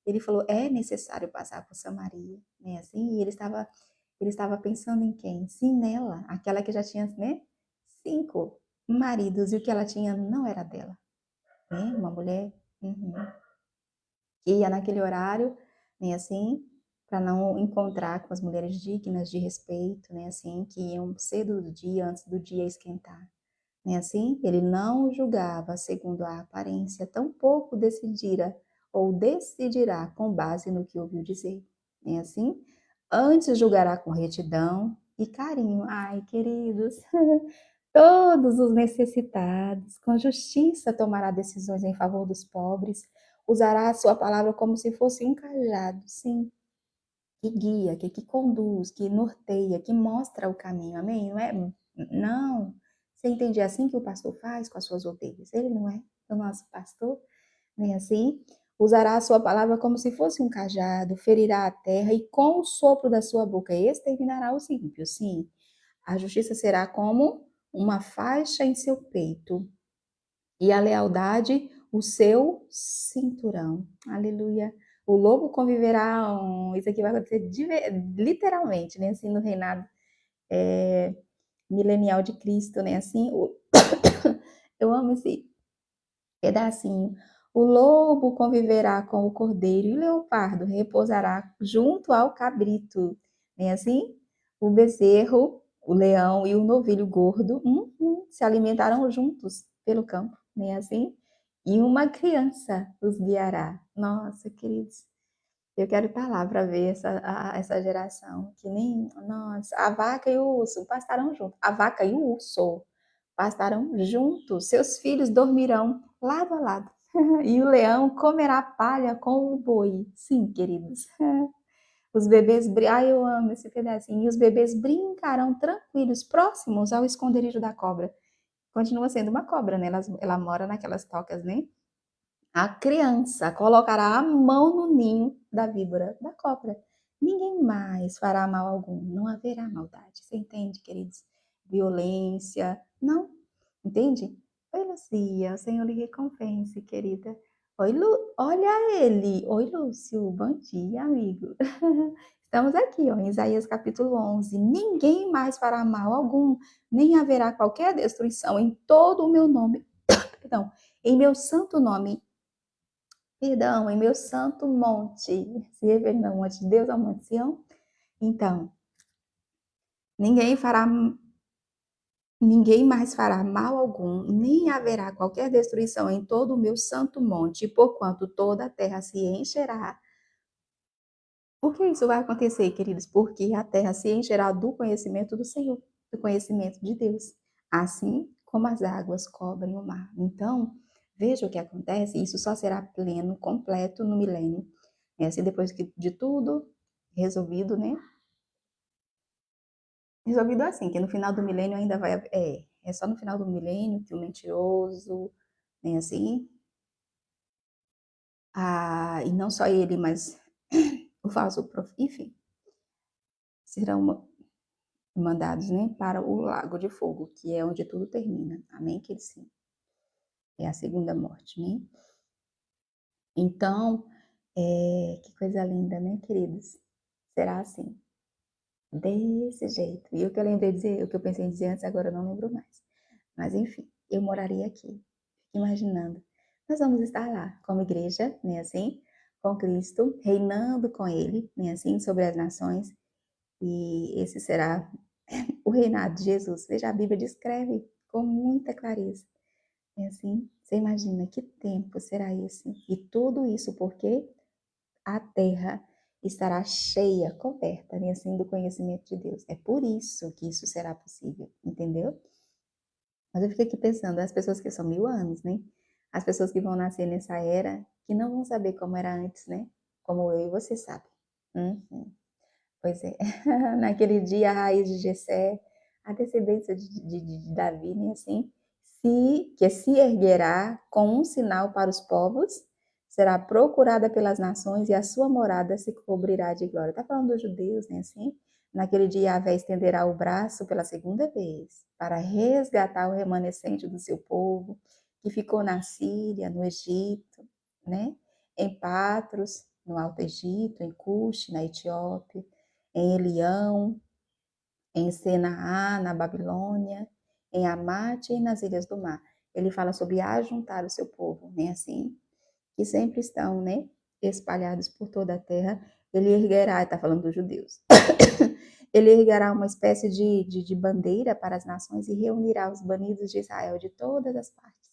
Ele falou, é necessário passar por Samaria. Não é assim? E ele estava pensando em quem? Sim, nela. Aquela que já tinha, né? 5 maridos. E o que ela tinha não era dela. Né? Uma mulher. Uhum. Que ia naquele horário, né, assim, para não encontrar com as mulheres dignas de respeito, né, assim, que iam cedo do dia, antes do dia esquentar. Né, assim, ele não julgava segundo a aparência, tampouco decidira ou decidirá com base no que ouviu dizer. Né, assim, antes julgará com retidão e carinho. Ai, queridos, todos os necessitados, com justiça tomará decisões em favor dos pobres, usará a sua palavra como se fosse um cajado, sim, que guia, que conduz, que norteia, que mostra o caminho, amém? Não é? Não. Você entende? É assim que o pastor faz com as suas ovelhas. Ele não é o nosso pastor, nem assim. Usará a sua palavra como se fosse um cajado, ferirá a terra e com o sopro da sua boca exterminará os ímpios, sim. A justiça será como uma faixa em seu peito e a lealdade o seu cinturão. Aleluia. O lobo conviverá, isso aqui vai acontecer literalmente, né? Assim, no reinado milenial de Cristo, né? Assim, eu amo esse pedacinho. O lobo conviverá com o cordeiro e o leopardo repousará junto ao cabrito. Nem assim? O bezerro, o leão e o novilho gordo se alimentaram juntos pelo campo. Nem assim? E uma criança os guiará. Nossa, queridos, eu quero estar lá para ver essa geração. Que nem, nossa, a vaca e o urso pastaram juntos. A vaca e o urso pastarão juntos, seus filhos dormirão lado a lado, e o leão comerá palha com o boi. Sim, queridos. Os bebês, ai, eu amo esse pedacinho. E os bebês brincarão tranquilos, próximos ao esconderijo da cobra. Continua sendo uma cobra, né? Ela mora naquelas tocas, né? A criança colocará a mão no ninho da víbora, da cobra. Ninguém mais fará mal algum. Não haverá maldade. Você entende, queridos? Violência. Não. Entende? Oi, Lucia. O Senhor lhe recompense, querida. Oi, olha ele. Oi, Lúcio. Bom dia, amigo. Estamos aqui, ó, em Isaías capítulo 11. Ninguém mais fará mal algum, nem haverá qualquer destruição em todo o meu nome. Perdão, em meu santo nome. Perdão, em meu santo monte. Se referindo ao monte de Deus, ao monte Sião. Então, ninguém fará ninguém mais fará mal algum, nem haverá qualquer destruição em todo o meu santo monte, porquanto toda a terra se encherá. Por que isso vai acontecer, queridos? Porque a terra se encherá do conhecimento do Senhor, do conhecimento de Deus, assim como as águas cobrem o mar. Então, veja o que acontece, isso só será pleno, completo no milênio. É assim, depois de tudo resolvido, né? Resolvido assim, que no final do milênio ainda vai. É só no final do milênio que o mentiroso, né, assim. E não só ele, mas o falso profeta, enfim, serão mandados, né, para o lago de fogo, que é onde tudo termina. Amém, que sim. É a segunda morte, né? Então, que coisa linda, né, queridos? Será assim, desse jeito. E o que eu lembrei de dizer, o que eu pensei em dizer antes, agora eu não lembro mais. Mas enfim, eu moraria aqui. Fique imaginando. Nós vamos estar lá, como igreja, né, assim, com Cristo, reinando com Ele, né, assim, sobre as nações. E esse será o reinado de Jesus. Veja, a Bíblia descreve com muita clareza. É assim, você imagina que tempo será esse? E tudo isso porque a terra estará cheia, coberta, né, assim, do conhecimento de Deus. É por isso que isso será possível, entendeu? Mas eu fico aqui pensando, as pessoas que são 1000 anos, né? As pessoas que vão nascer nessa era, que não vão saber como era antes, né? Como eu e você sabe. Uhum. Pois é. Naquele dia, a raiz de Jessé, a descendência de Davi, né? Assim, que se erguerá com um sinal para os povos, será procurada pelas nações e a sua morada se cobrirá de glória. Está falando dos judeus, né? Assim, naquele dia, Yahvé estenderá o braço pela segunda vez para resgatar o remanescente do seu povo, que ficou na Síria, no Egito, né? Em Patros, no Alto Egito, em Cush, na Etiópia, em Elião, em Senaá, na Babilônia, em Amate e nas Ilhas do Mar. Ele fala sobre ajuntar o seu povo, né? Assim, que sempre estão, né? Espalhados por toda a terra. Ele erguerá, está falando dos judeus. Ele erguerá uma espécie de bandeira para as nações e reunirá os banidos de Israel de todas as partes.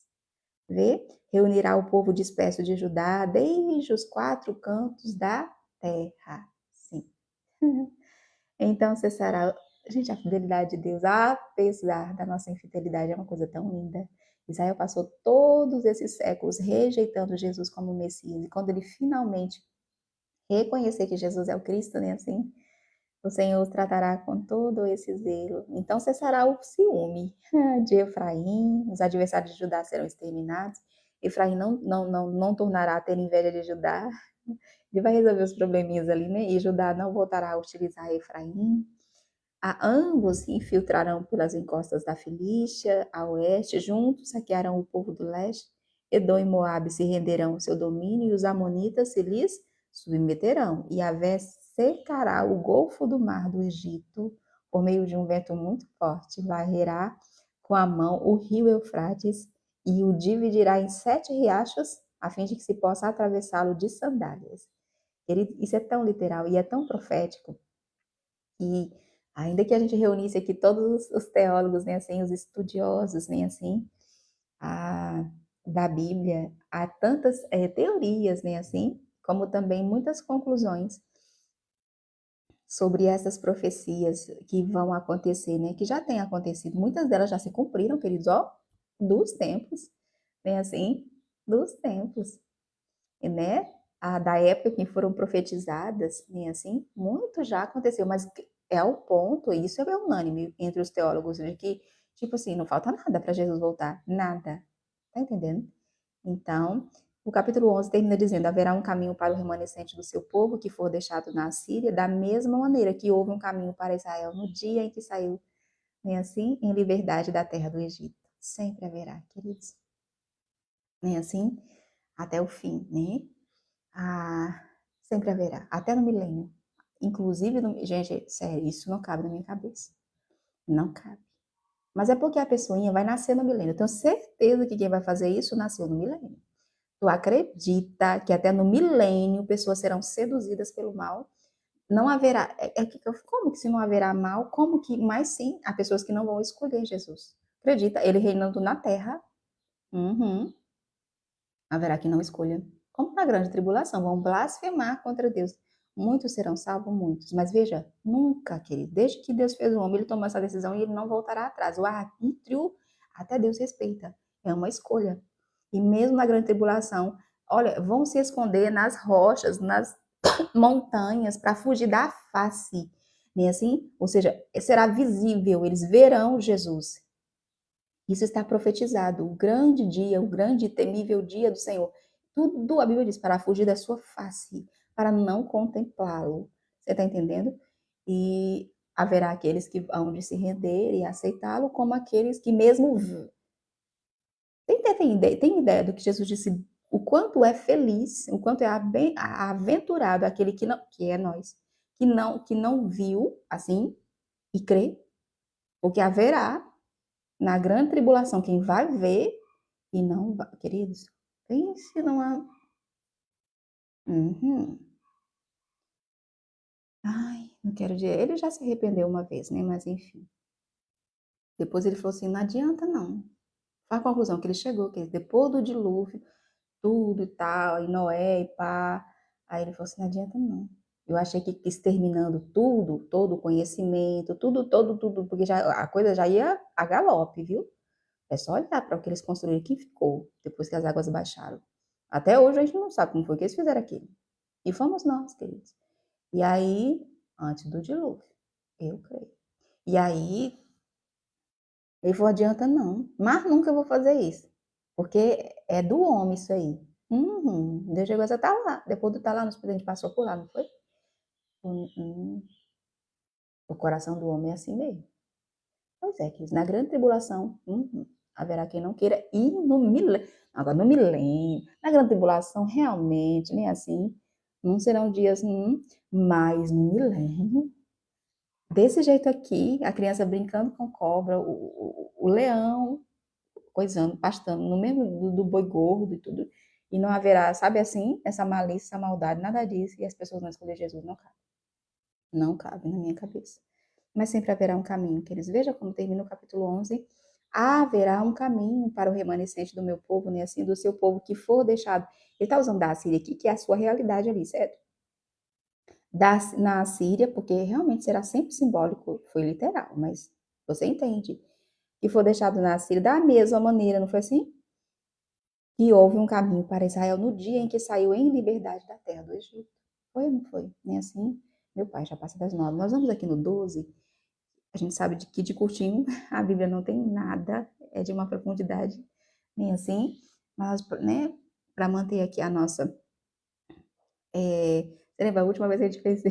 Vê? Reunirá o povo disperso de Judá desde os quatro cantos da terra. Sim. Então cessará. Gente, a fidelidade de Deus, apesar da nossa infidelidade, é uma coisa tão linda. Israel passou todos esses séculos rejeitando Jesus como Messias. E quando ele finalmente reconhecer que Jesus é o Cristo, né, assim, o Senhor os tratará com todo esse zelo. Então cessará o ciúme de Efraim, os adversários de Judá serão exterminados. Efraim não tornará a ter inveja de Judá. Ele vai resolver os probleminhas ali, né? E Judá não voltará a utilizar Efraim. A ambos se infiltrarão pelas encostas da Filístia, a oeste, juntos saquearão o povo do leste. Edom e Moabe se renderão ao seu domínio e os amonitas se lhes submeterão. E Yahvé cercará o golfo do mar do Egito por meio de um vento muito forte, varrerá com a mão o rio Eufrates e o dividirá em 7 riachos, a fim de que se possa atravessá-lo de sandálias. Isso é tão literal e é tão profético que, ainda que a gente reunisse aqui todos os teólogos, né, assim, os estudiosos, né, assim, da Bíblia, há tantas teorias, né, assim, como também muitas conclusões sobre essas profecias que vão acontecer, né, que já têm acontecido. Muitas delas já se cumpriram, queridos, ó, dos tempos, né, assim, dos tempos, né, da época que foram profetizadas, né, assim, muito já aconteceu, mas é o ponto, e isso é unânime entre os teólogos, de que, tipo assim, não falta nada para Jesus voltar, nada, tá entendendo? Então, o capítulo 11 termina dizendo: haverá um caminho para o remanescente do seu povo que for deixado na Síria, da mesma maneira que houve um caminho para Israel no dia em que saiu, né, assim, em liberdade da terra do Egito. Sempre haverá, queridos, né, assim, até o fim, né? Sempre haverá, até no milênio. Inclusive, gente, sério, isso não cabe na minha cabeça. Não cabe. Mas é porque a pessoinha vai nascer no milênio. Eu tenho certeza que quem vai fazer isso nasceu no milênio. Tu acredita que até no milênio pessoas serão seduzidas pelo mal? Não haverá. Como que se não haverá mal? Como que. Mas sim, há pessoas que não vão escolher Jesus. Acredita? Ele reinando na terra. Uhum. Haverá quem não escolha. Como na grande tribulação, vão blasfemar contra Deus. Muitos serão salvos, muitos. Mas veja, nunca, querido, desde que Deus fez o homem, ele tomou essa decisão e ele não voltará atrás. O arbítrio, até Deus respeita. É uma escolha. E mesmo na grande tribulação, olha, vão se esconder nas rochas, nas montanhas, para fugir da face. Nem assim? Ou seja, será visível, eles verão Jesus. Isso está profetizado, o grande dia, o grande e temível dia do Senhor. Tudo a Bíblia diz, para fugir da sua face, para não contemplá-lo. Você está entendendo? E haverá aqueles que hão de se render e aceitá-lo, como aqueles que mesmo... Tem ideia do que Jesus disse, o quanto é feliz, o quanto é aventurado aquele que não, que é nós, que não viu, assim, e crê, porque haverá na grande tribulação quem vai ver e não vai, queridos, pense numa. Uhum. Ai, não quero dizer. Ele já se arrependeu uma vez, né? Mas enfim. Depois ele falou assim: não adianta não. Foi a conclusão que ele chegou, que depois do dilúvio, tudo e tal, e Noé e pá. Aí ele falou assim: não adianta não. Eu achei que exterminando tudo, todo o conhecimento, tudo, porque já, a coisa já ia a galope, viu? É só olhar para o que eles construíram que ficou, depois que as águas baixaram. Até hoje a gente não sabe como foi que eles fizeram aquilo. E fomos nós, queridos. E aí, antes do dilúvio, eu creio. E aí, Ele falou, adianta não, mas nunca eu vou fazer isso, porque é do homem isso aí. Deus chegou, você tá lá, depois de estar lá, a gente passou por lá, não foi? O coração do homem é assim mesmo. Pois é, que na grande tribulação, haverá quem não queira, e no milênio, agora no milênio, na grande tribulação, realmente, nem assim, não serão dias, mas no milênio, desse jeito aqui, a criança brincando com cobra, o leão, coisando, pastando, no mesmo do boi gordo e tudo, e não haverá, sabe assim, essa malícia, essa maldade, nada disso, e as pessoas não escolher Jesus, não cabe na minha cabeça. Mas sempre haverá um caminho, queridos. Veja como termina o capítulo 11. Haverá um caminho para o remanescente do meu povo, né? Assim, do seu povo que for deixado. Ele está usando da Assíria aqui, que é a sua realidade ali, certo? Na Assíria, porque realmente será sempre simbólico, foi literal, mas você entende. Que for deixado na Assíria da mesma maneira, não foi assim? Que houve um caminho para Israel no dia em que saiu em liberdade da terra do Egito. Foi ou não foi? Nem assim? Meu pai já passa das 9. Nós vamos aqui no 12. A gente sabe que de curtinho a Bíblia não tem nada, é de uma profundidade nem assim, mas, né, para manter aqui a nossa. Você lembra a última vez que a gente fez?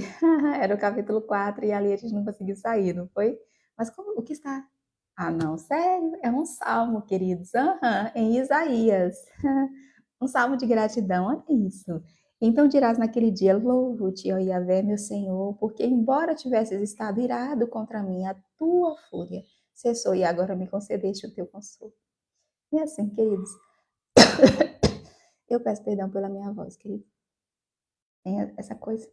Era o capítulo 4 e ali a gente não conseguiu sair, não foi? Mas como, o que está? Ah, não, sério, é um salmo, queridos, em Isaías. Um salmo de gratidão, olha isso. Então dirás naquele dia, louvo-te, ó Yahvé, meu Senhor, porque embora tivesses estado irado contra mim, a tua fúria cessou e agora me concedeste o teu consolo. E assim, queridos, eu peço perdão pela minha voz, queridos. Tem essa coisa.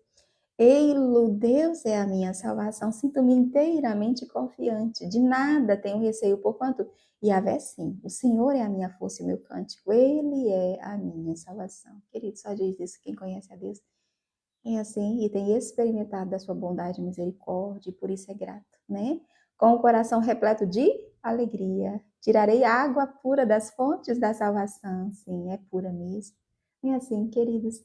Ei-lo, Deus é a minha salvação, sinto-me inteiramente confiante, de nada tenho receio, porquanto Yahvé sim, o Senhor é a minha força e o meu cântico, Ele é a minha salvação. Querido, só diz isso quem conhece a Deus. É assim, e tem experimentado da sua bondade e misericórdia, e por isso é grato, né? Com o coração repleto de alegria, tirarei água pura das fontes da salvação, sim, é pura mesmo. É assim, queridos,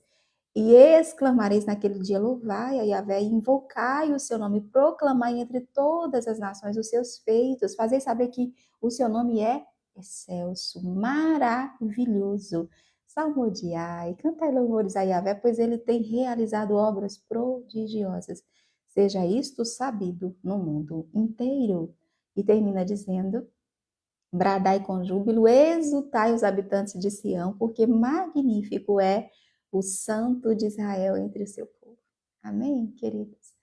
e exclamareis naquele dia, louvai a Yahvé, invocai o seu nome, proclamai entre todas as nações os seus feitos, fazei saber que o seu nome é excelso, maravilhoso. Salmodiai, cantai louvores a Yahvé, pois ele tem realizado obras prodigiosas. Seja isto sabido no mundo inteiro. E termina dizendo, bradai com júbilo, exultai os habitantes de Sião, porque magnífico é o Santo de Israel entre o seu povo. Amém, queridos?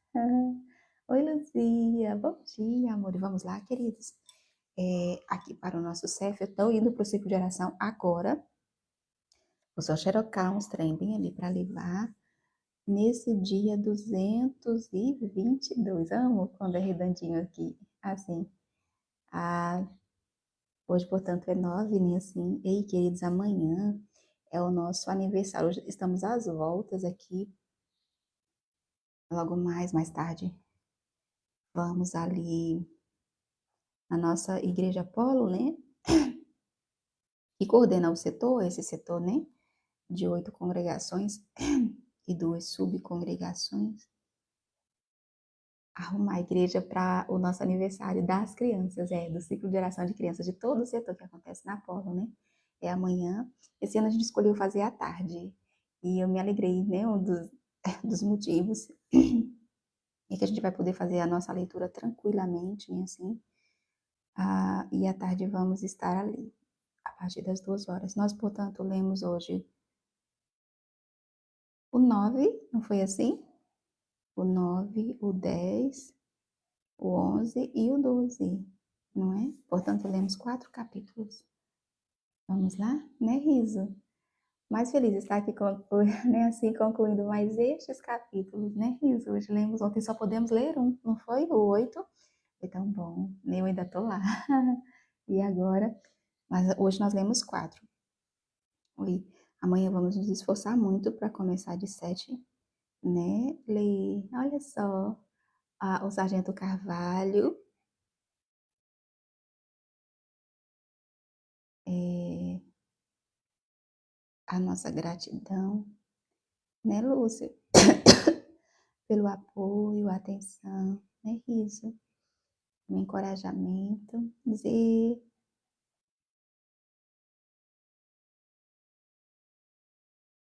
Oi, Luzia. Bom dia, amor. Vamos lá, queridos. Aqui para o nosso CEF, eu estou indo para o ciclo de oração agora. Vou só xerocar uns trem bem ali para levar. Nesse dia 222. Amo quando é redondinho aqui. Assim. Hoje, portanto, é 9, né? Assim. Ei, queridos, amanhã é o nosso aniversário. Hoje estamos às voltas aqui. Logo mais tarde, vamos ali na nossa igreja Polo, né? Que coordena o setor, esse setor, né? De 8 congregações e 2 subcongregações. Arrumar a igreja para o nosso aniversário das crianças, do ciclo de oração de crianças de todo o setor que acontece na Polo, né? É amanhã. Esse ano a gente escolheu fazer à tarde. E eu me alegrei, né? Um dos motivos é que a gente vai poder fazer a nossa leitura tranquilamente, né? Assim. E à tarde vamos estar ali, a partir das 2 horas. Nós, portanto, lemos hoje o 9, não foi assim? O 9, o 10, o 11 e o 12, não é? Portanto, lemos 4 capítulos. Vamos lá? Né, Riso? Mais feliz de estar aqui, né, assim, concluindo mais estes capítulos, né, Riso? Hoje lemos, ontem só podemos ler um, não foi? O 8. Foi tão bom, eu ainda tô lá. E agora? Mas hoje nós lemos 4. Oi. Amanhã vamos nos esforçar muito para começar de 7, né? Ler, olha só, o Sargento Carvalho, é, a nossa gratidão, né, Lúcia? Pelo apoio, atenção, né, Riso? um encorajamento. Z,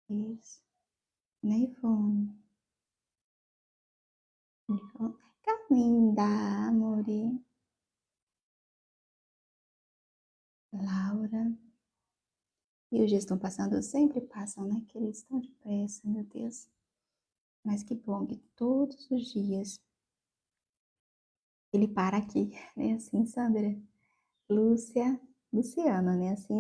isso. Neivone. Carlinda, Amore. Laura. E os dias estão passando, sempre passam, né? Que eles estão depressa, meu Deus. Mas que bom que todos os dias ele para aqui, né? Assim, Sandra. Lúcia, Luciana, né? Assim,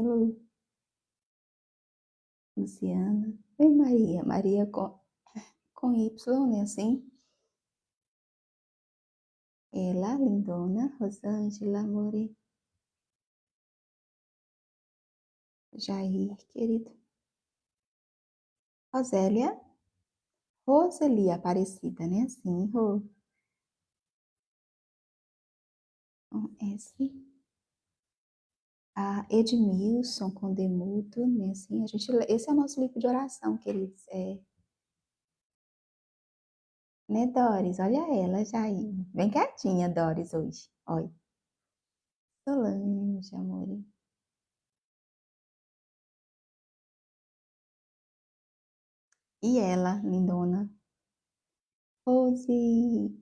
Luciana. Oi, Maria. Maria com Y, né? Assim. Ela, lindona. Rosângela, Amore. Jair, querido. Rosélia. Roseli Aparecida, né? Assim, com S. A Edmilson com Demudo, né? Assim, esse é o nosso livro de oração, queridos. Né, Doris? Olha ela já aí. Bem quietinha, Doris, hoje. Olha. Solange, amor. E ela, lindona. Rose.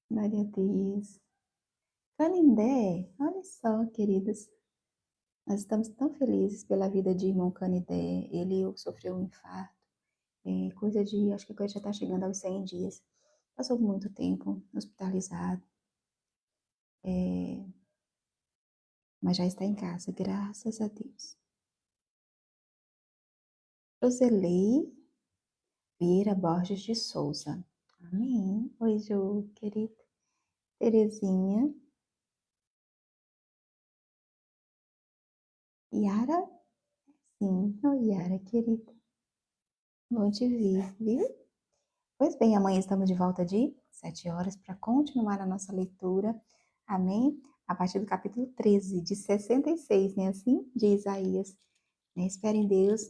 Maria Deus. Canindé. Olha só, queridos. Nós estamos tão felizes pela vida de irmão Canindé. Ele sofreu um infarto. Coisa de, acho que a coisa já está chegando aos 100 dias. Passou muito tempo hospitalizado. Mas já está em casa, graças a Deus. Roselei Vieira Borges de Souza. Amém. Oi, Ju, querida. Terezinha. Yara? Sim. Oi, Yara, querida. Bom te ver, viu? Pois bem, amanhã estamos de volta de 7 horas para continuar a nossa leitura. Amém? A partir do capítulo 13, de 66, né? Assim, de Isaías. Né? Espere em Deus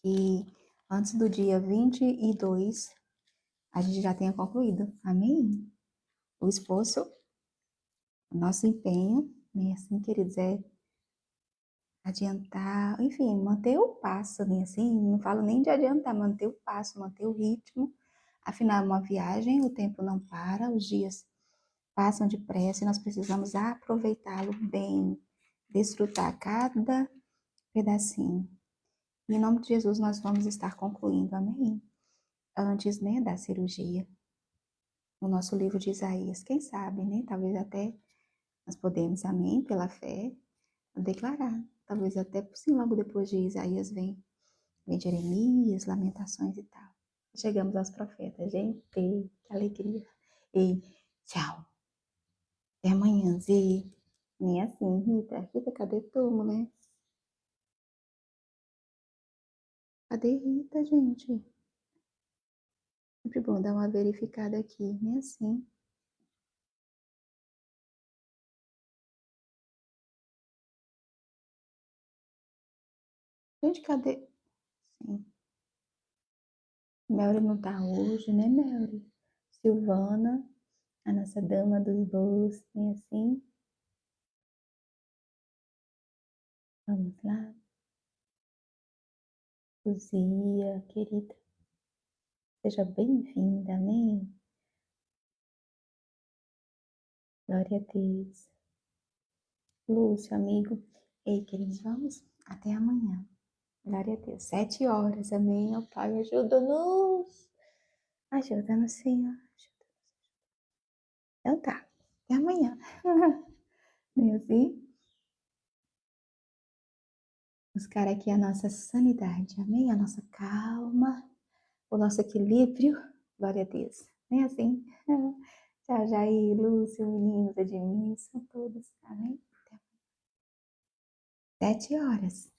que antes do dia 22 a gente já tenha concluído. Amém? O esforço, o nosso empenho, né? Assim, queridos, adiantar, enfim, manter o passo, né? Assim, não falo nem de adiantar, manter o passo, manter o ritmo. Afinal, é uma viagem, o tempo não para, os dias passam depressa e nós precisamos aproveitá-lo bem, desfrutar cada pedacinho. E em nome de Jesus, nós vamos estar concluindo, amém? Antes, né, da cirurgia, o nosso livro de Isaías, quem sabe, né? Talvez até nós podemos, amém, pela fé, declarar. Talvez até, sim, logo depois de Isaías vem Jeremias, Lamentações e tal. Chegamos aos profetas, gente, que alegria. E tchau. Até amanhã, Zê. Nem assim, Rita. Rita, cadê tu, mulher? Cadê Rita, gente? Sempre bom dar uma verificada aqui, nem assim. Gente, cadê? Sim. Melry não tá hoje, né, Melry? Silvana, a nossa dama dos bolos, nem assim. Vamos lá. Luzia, querida. Seja bem-vinda, amém? Glória a Deus. Lúcio, amigo. Ei, queridos, vamos? Até amanhã. Glória a Deus. 7 horas, amém? Ó Pai, ajuda-nos. Ajuda-nos, Senhor. Então tá. Até amanhã. Bem assim? Buscar aqui a nossa sanidade, amém? A nossa calma, o nosso equilíbrio. Glória a Deus. Bem assim? Tchau, Jair, Lúcio, meninos, Edmilson, todos. Amém? Até 7 horas.